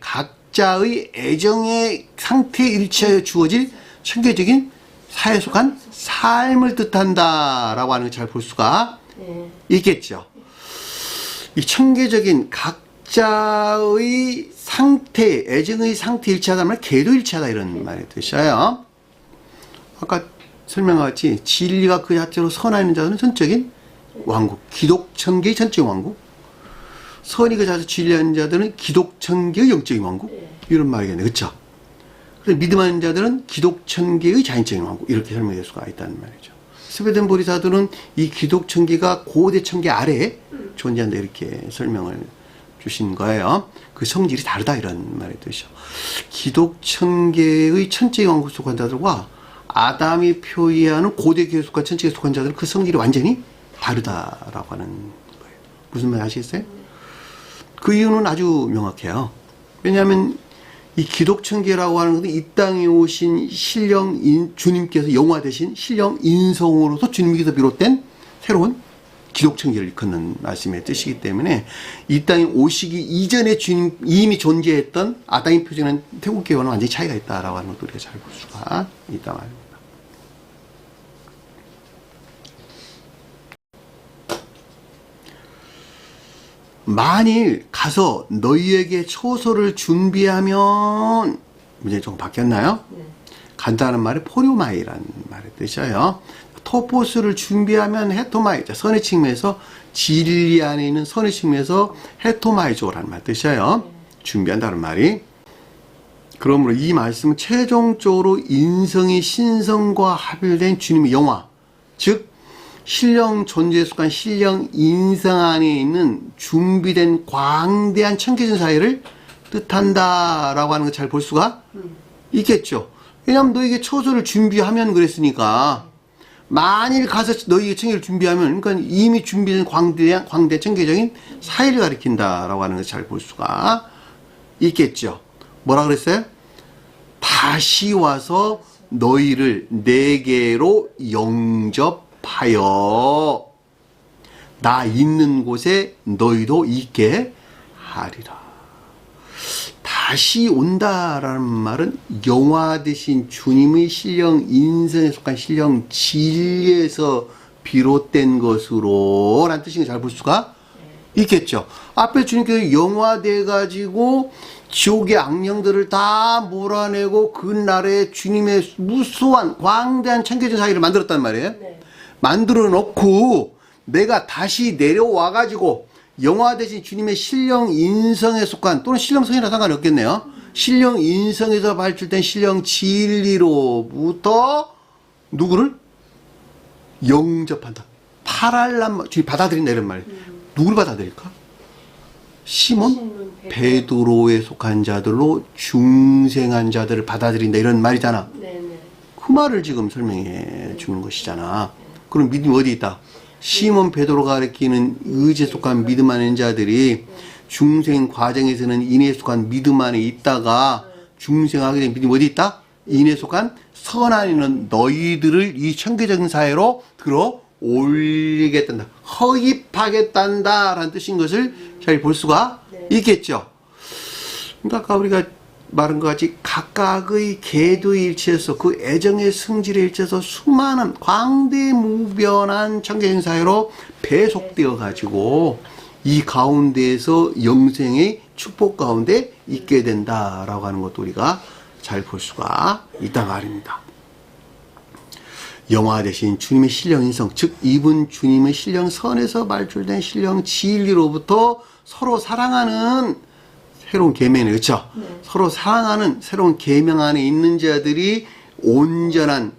각자의 애정의 상태에 일치하여 주어질 천계적인 사회에 속한 삶을 뜻한다라고 하는 걸 잘 볼 수가 있겠죠. 이 천계적인 각자의 상태, 애정의 상태에 일치하다는 말, 계도 일치하다 이런 말의 뜻이에요. 아까 설명한 같이 진리가 그 자체로 선하 있는 자들은 전적인 왕국, 기독천계의 전적인 왕국, 선이 그 자체로 진리하는 자들은 기독천계의 영적인 왕국 이런 말이겠네. 그렇죠? 그래서 믿음하는 자들은 기독천계의 자인적인 왕국 이렇게 설명될 수가 있다는 말이죠. 스웨덴 보리사들은 이 기독천계가 고대 천계 아래에 존재한다 이렇게 설명을 주신 거예요. 그 성질이 다르다 이런 말의 뜻이죠. 기독천계의 천체의 왕국 속한 자들과 아담이 표의하는 고대 계에 속한 천체에 속한 자들은 그 성질이 완전히 다르다라고 하는 거예요. 무슨 말 아시겠어요? 그 이유는 아주 명확해요. 왜냐하면 이 기독천계라고 하는 것은 이 땅에 오신 주님께서 영화 되신 신령 인성으로서 주님께서 비롯된 새로운 기독천계를 일컫는 말씀의 뜻이기 때문에 이 땅에 오시기 이전에 주님 이미 존재했던 아담이 표현한 태국계와는 완전히 차이가 있다라고 하는 것도 우리가 잘 볼 수가 있다 말입니다. 만일 가서 너희에게 처소를 준비하면 문제 조금 바뀌었나요? 간다는 말이 포리오마이라는 말의 뜻이에요. 토포스를 준비하면 헤토마이, 선의 측면에서 진리 안에 있는 선의 측면에서 헤토마이조라는 말 뜻이에요. 준비한다는 말이. 그러므로 이 말씀은 최종적으로 인성이 신성과 합일된 주님의 영화, 즉 신령 존재에 속한 신령 인성 안에 있는 준비된 광대한 천계전 사회를 뜻한다라고 하는 걸 잘 볼 수가 있겠죠. 왜냐하면 너에게 처소를 준비하면 그랬으니까 만일 가서 너에게 청계를 준비하면 그러니까 이미 준비된 광대 청계적인 사이를 가리킨다라고 하는 것을 잘 볼 수가 있겠죠. 뭐라 그랬어요? 다시 와서 너희를 내게로 영접하여 나 있는 곳에 너희도 있게 하리라. 다시 온다라는 말은 영화 되신 주님의 신령 인성에 속한 신령 진리에서 비롯된 것으로 라는 뜻인 걸 잘 볼 수가 있겠죠. 앞에 주님께서 영화돼 가지고 지옥의 악령들을 다 몰아내고 그날에 주님의 무수한 광대한 청계전 사이를 만들었단 말이에요. 네. 만들어 놓고 내가 다시 내려와 가지고 영화 대신 주님의 신령 인성에 속한 또는 신령 성이나 상관이 없겠네요. 신령 인성에서 발출된 신령 진리로부터 누구를 영접한다. 파랄람 주님 받아들인다 이런 말. 누구를 받아들일까? 시몬 베드로에 속한 자들로 중생한 자들을 받아들인다 이런 말이잖아. 네네. 그 말을 지금 설명해 주는 것이잖아. 그럼 믿음이 어디 있다? 시몬 베드로가 가리키는 의지에 속한 믿음 안에 있는 자들이 중생 과정에서는 인애에 속한 믿음 안에 있다가 중생하게 된 믿음이 어디 있다? 인애에 속한 선한 있는 너희들을 이 천계적인 사회로 들어 올리겠단다. 허입하겠단다 라는 뜻인 것을 잘 볼 수가 있겠죠. 그러니까 아까 우리가 말한 것 같이 각각의 계도의 일치에서 그 애정의 성질의 일치에서 수많은 광대무변한 천계적인 사회로 배속되어 가지고 이 가운데에서 영생의 축복 가운데 있게 된다라고 하는 것도 우리가 잘 볼 수가 있다 말입니다. 영화 대신 주님의 신령 인성, 즉 이분 주님의 신령 선에서 발출된 신령 진리로부터 서로 사랑하는 새로운 계명이네, 그렇죠? 네. 서로 사랑하는 새로운 계명 안에 있는 자들이 온전한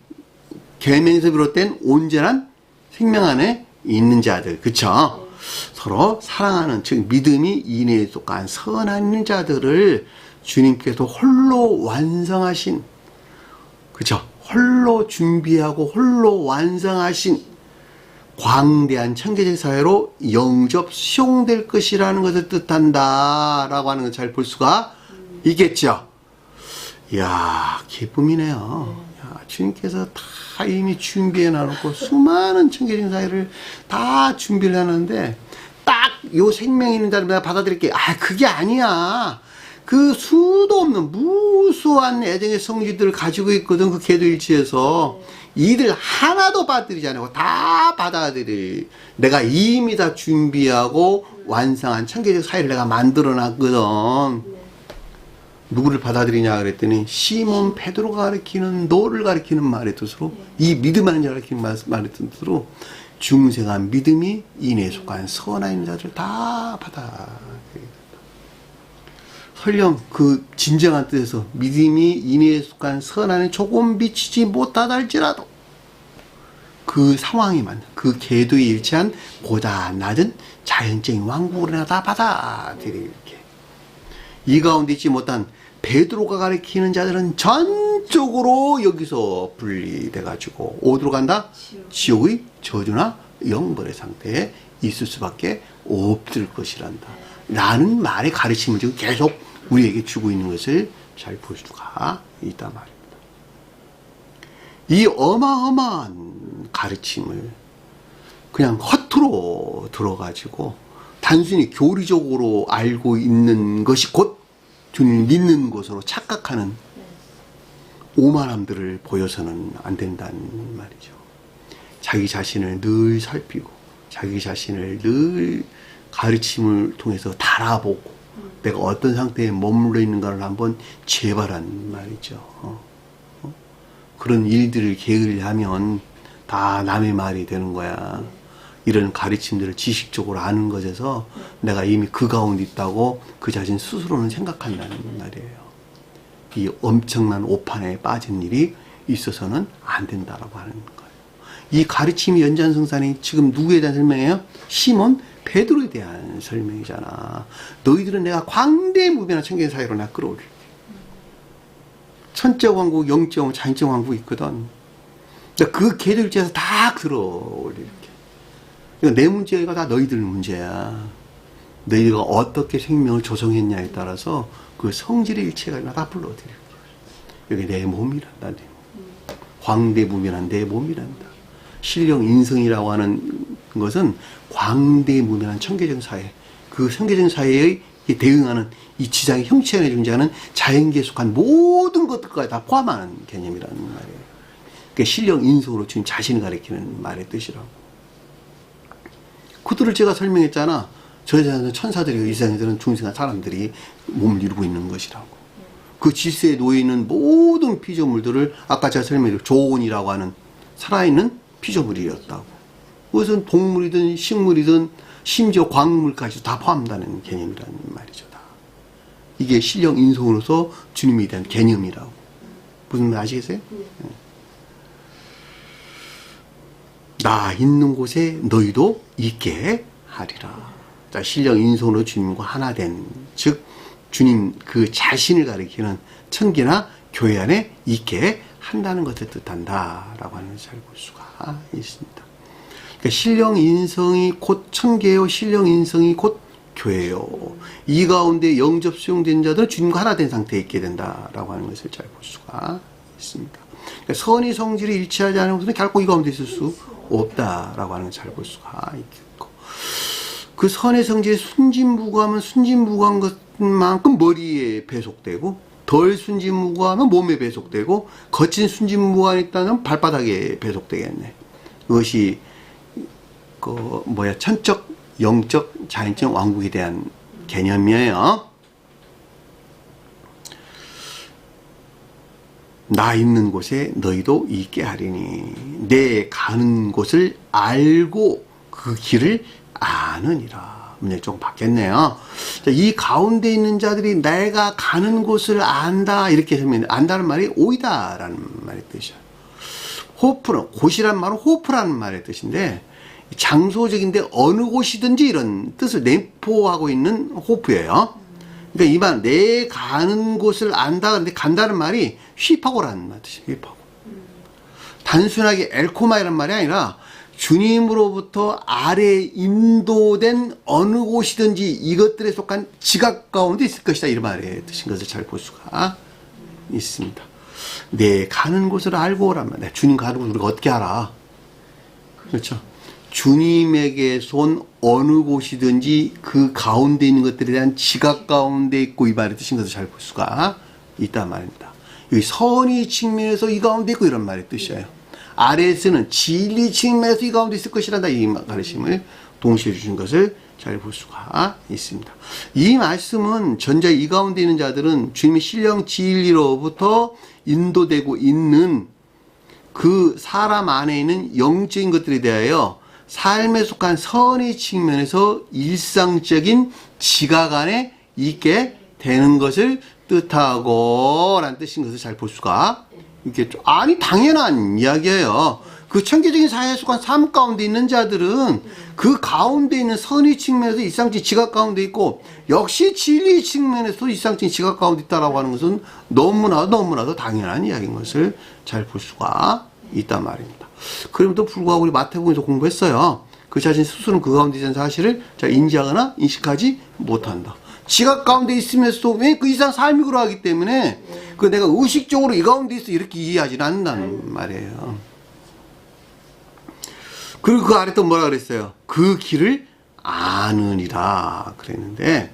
계명에서 비롯된 온전한 생명 안에 있는 자들, 그렇죠? 서로 사랑하는, 즉 믿음이 인애에 속한 선한 있는 자들을 주님께서 홀로 완성하신, 그렇죠? 홀로 준비하고 홀로 완성하신 광대한 천계적 사회로 영접 수용될 것이라는 것을 뜻한다 라고 하는 걸 잘 볼 수가 있겠죠. 이야, 기쁨이네요. 야, 주님께서 다 이미 준비해 놔놓고 수많은 천계적 사회를 다 준비를 하는데 딱 요 생명 있는 자를 내가 받아들일게. 아, 그게 아니야. 그 수도 없는 무수한 애정의 성질들을 가지고 있거든. 그 계도일치에서 이들 하나도 받아들이지 않고 다 받아들일, 내가 이미 다 준비하고 완성한 천계적 사회를 내가 만들어 놨거든. 누구를 받아들이냐 그랬더니 시몬 베드로가 가리키는 너를 가리키는 말의 뜻으로, 이 믿음 하는 자를 가리키는 말의 뜻으로 중생한 믿음이 인애에 속한 선한 있는 자들 다 받아들인다. 설령 그 진정한 뜻에서 믿음이 인애에 속한 선한에 조금 미치지 못하다 할지라도 그 상황이 맞는 그 계도에 일치한 보다 낮은 자연적인 왕국을 다 받아들이게. 이 가운데 있지 못한 베드로가 가리키는 자들은 전적으로 여기서 분리돼 가지고 어디로 간다? 지옥의 저주나 영벌의 상태에 있을 수밖에 없을 것이란다 라는 말의 가르침을 지금 계속 우리에게 주고 있는 것을 잘 볼 수가 있단 말입니다. 이 어마어마한 가르침을 그냥 허투루 들어가지고 단순히 교리적으로 알고 있는 것이 곧 주님을 믿는 것으로 착각하는 오만함들을 보여서는 안 된다는 말이죠. 자기 자신을 늘 살피고 자기 자신을 늘 가르침을 통해서 달아보고 내가 어떤 상태에 머물러 있는가를 한번 재발한 말이죠. 그런 일들을 게을리하면 다 남의 말이 되는 거야. 이런 가르침들을 지식적으로 아는 것에서 내가 이미 그 가운데 있다고 그 자신 스스로는 생각한다는 말이에요. 이 엄청난 오판에 빠진 일이 있어서는 안 된다라고 하는 거예요. 이 가르침이 연장성산이 지금 누구에 대한 설명이에요? 시몬 베드로에 대한 설명이잖아. 너희들은 내가 광대무변한 천개 사이로 나 끌어올게. 천적 왕국, 영적 왕국, 자연적 왕국 있거든. 그 계절지에서 다 끌어올릴게. 그러니까 내 문제가 다 너희들 문제야. 너희가 어떻게 생명을 조성했냐에 따라서 그 성질의 일체가 다 불러들여. 여기 내 몸이란다. 내 몸. 광대무변한 내 몸이란다. 신령 인성이라고 하는 것은 광대무변한 천계적 사회, 그 천계적 사회에 대응하는 이 지상의 형체 안에 존재하는 자연계에 속한 모든 것들까지 다 포함하는 개념이라는 말이에요. 그러니까 신령 인성으로 지금 자신을 가리키는 말의 뜻이라고. 그들을 제가 설명했잖아. 저 세상에서 천사들이, 이 세상에서는 중생한 사람들이 몸을 이루고 있는 것이라고. 그 질서에 놓여있는 모든 피조물들을 아까 제가 설명드린 조온이라고 하는 살아있는 피조물이었다고. 그것은 동물이든 식물이든 심지어 광물까지 다 포함한다는 개념이라는 말이죠. 다. 이게 신령 인성으로서 주님에 대한 개념이라고. 무슨 말 아시겠어요? 나 있는 곳에 너희도 있게 하리라. 자, 신령 인성으로 주님과 하나 된, 즉 주님 그 자신을 가리키는 천계나 교회 안에 있게 한다는 것을 뜻한다 라고 하는 것을 잘 볼 수가 있습니다. 그러니까 신령 인성이 곧 천계요, 신령 인성이 곧 교회요. 이 가운데 영접 수용된 자들은 주님과 하나 된 상태에 있게 된다라고 하는 것을 잘 볼 수가 있습니다. 그러니까 선의 성질이 일치하지 않은 것은 결코 이 가운데 있을 수 없다라고 하는 것을 잘 볼 수가 있고, 그 선의 성질이 순진무구하면 순진무구한 것만큼 머리에 배속되고, 덜 순진무구하면 몸에 배속되고, 거친 순진무구가 있다면 발바닥에 배속되겠네. 그것이 천적, 영적, 자연적 왕국에 대한 개념이에요. 나 있는 곳에 너희도 있게 하리니 내 가는 곳을 알고 그 길을 아느니라. 문제 조금 바뀌었네요. 자, 이 가운데 있는 자들이 내가 가는 곳을 안다 이렇게 설명해. 안다는 말이 오이다라는 말의 뜻이야. 호프는, 곳이란 말은 호프라는 말의 뜻인데, 장소적인데 어느 곳이든지 이런 뜻을 내포하고 있는 호프예요. 그러니까 이 말, 내 가는 곳을 안다. 근데 간다는 말이 휘파고라는 뜻이에요. 휘파고. 단순하게 엘코마이란 말이 아니라 주님으로부터 아래 인도된 어느 곳이든지 이것들에 속한 지각 가운데 있을 것이다. 이런 말의 뜻인 것을 잘 볼 수가 있습니다. 내 가는 곳을 알고 오란 말이야. 주님 가는 곳을 우리가 어떻게 알아? 그렇죠. 주님에게서 온 어느 곳이든지 그 가운데 있는 것들에 대한 지각 가운데 있고, 이 말의 뜻인 것을 잘 볼 수가 있단 말입니다. 여기 선의 측면에서 이 가운데 있고 이런 말의 뜻이에요. 아래에서는 진리 측면에서 이 가운데 있을 것이란다. 이 가르침을 동시에 주신 것을 잘 볼 수가 있습니다. 이 말씀은 전자 이 가운데 있는 자들은 주님의 신령 진리로부터 인도되고 있는 그 사람 안에 있는 영적인 것들에 대하여 삶에 속한 선의 측면에서 일상적인 지각 안에 있게 되는 것을 뜻하고 라는 뜻인 것을 잘 볼 수가 있겠죠. 아니, 당연한 이야기예요. 그 천계적인 사회에 속한 삶 가운데 있는 자들은 그 가운데 있는 선의 측면에서 일상적인 지각 가운데 있고, 역시 진리 측면에서 일상적인 지각 가운데 있다라고 하는 것은 너무나도 당연한 이야기인 것을 잘 볼 수가 있단 말입니다. 그럼에도 불구하고 우리 마태복음에서 공부했어요. 그 자신 스스로는 그 가운데 있는 사실을 인지하거나 인식하지 못한다. 지각 가운데 있으면서도 왜 그 이상 삶이 그러하기 때문에 그 내가 의식적으로 이 가운데 있어 이렇게 이해하지는 않는다는 말이에요. 그리고 그 아래 또 뭐라 그랬어요? 그 길을 아느니라 그랬는데,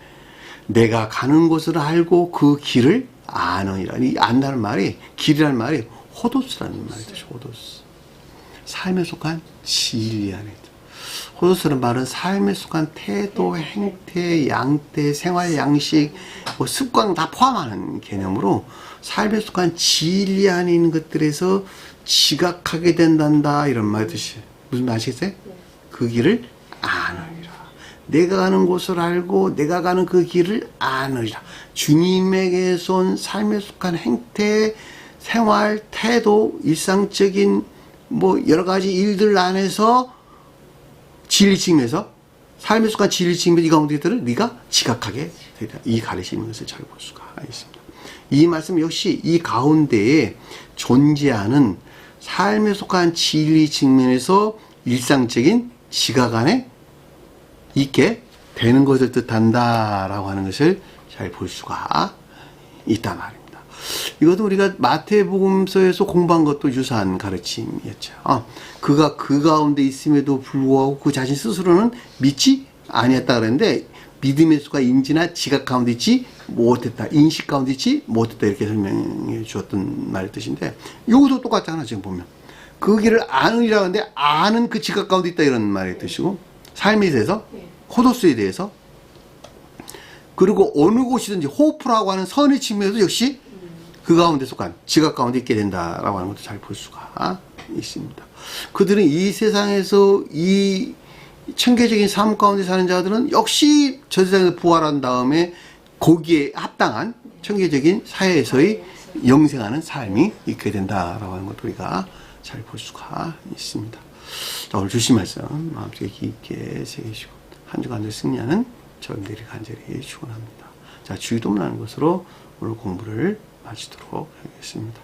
내가 가는 곳을 알고 그 길을 아느니라. 이 안다는 말이, 길이라는 말이 호도스라는 말이죠. 호도스. 삶에 속한 진리 안에. 호도스라는 말은 삶에 속한 태도, 행태, 양태, 생활 양식, 습관 다 포함하는 개념으로 삶에 속한 진리 안에 있는 것들에서 지각하게 된단다. 이런 말 뜻이에요. 무슨 말 아시겠어요? 그 길을 아느니라. 내가 가는 곳을 알고 내가 가는 그 길을 아느니라. 주님에게서 온 삶에 속한 행태, 생활, 태도, 일상적인 뭐 여러 가지 일들 안에서 진리 측면에서 삶의 속한 진리 측면 이 가운데들을 네가 지각하게 되리라. 이 가르치는 것을 잘 볼 수가 있습니다. 이 말씀 역시 이 가운데에 존재하는 삶에 속한 진리 측면에서 일상적인 지각 안에 있게 되는 것을 뜻한다라고 하는 것을 잘 볼 수가 있단 말입니다. 이것도 우리가 마태복음서에서 공부한 것도 유사한 가르침이었죠. 그가 그 가운데 있음에도 불구하고 그 자신 스스로는 믿지 아니했다 그랬는데 믿음의 수가 인지나 지각 가운데 있지 못했다. 인식 가운데 있지 못했다. 이렇게 설명해 주었던 말 뜻인데 이것도 똑같잖아. 지금 보면 그 길을 아느니라 하는데 아는 그 지각 가운데 있다 이런 말의 뜻이고 삶에 대해서 호도수에 대해서 그리고 어느 곳이든지 호프라고 하는 선의 측면에도 역시 그 가운데 속한 지각 가운데 있게 된다라고 하는 것도 잘 볼 수가 있습니다. 그들은 이 세상에서 이 천계적인 삶 가운데 사는 자들은 역시 저 세상에서 부활한 다음에 거기에 합당한 천계적인 사회에서의 영생하는 삶이 있게 된다라고 하는 것도 우리가 잘 볼 수가 있습니다. 자, 오늘 주신 말씀 마음속에 깊게 새기시고 한 주간을 승리하는 저희들이 간절히 축원합니다. 자, 주기도문하는 것으로 오늘 공부를 마치도록 하겠습니다.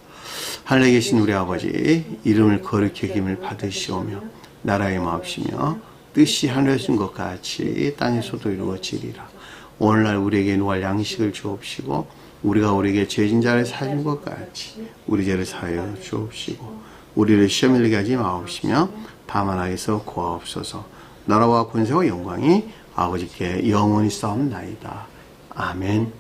하늘에 계신 우리 아버지, 이름을 거룩히 여김을 받으시오며 나라의 마옵시며 뜻이 하늘에서 준 것 같이 땅에서도 이루어지리라. 오늘날 우리에게 노할 양식을 주옵시고 우리가 우리에게 죄진 자를 사준 것 같이 우리 죄를 사하여 주옵시고 우리를 시험에 들게 하지 마옵시며 다만 악에서 구하옵소서. 나라와 권세와 영광이 아버지께 영원히 싸움나이다. 아멘.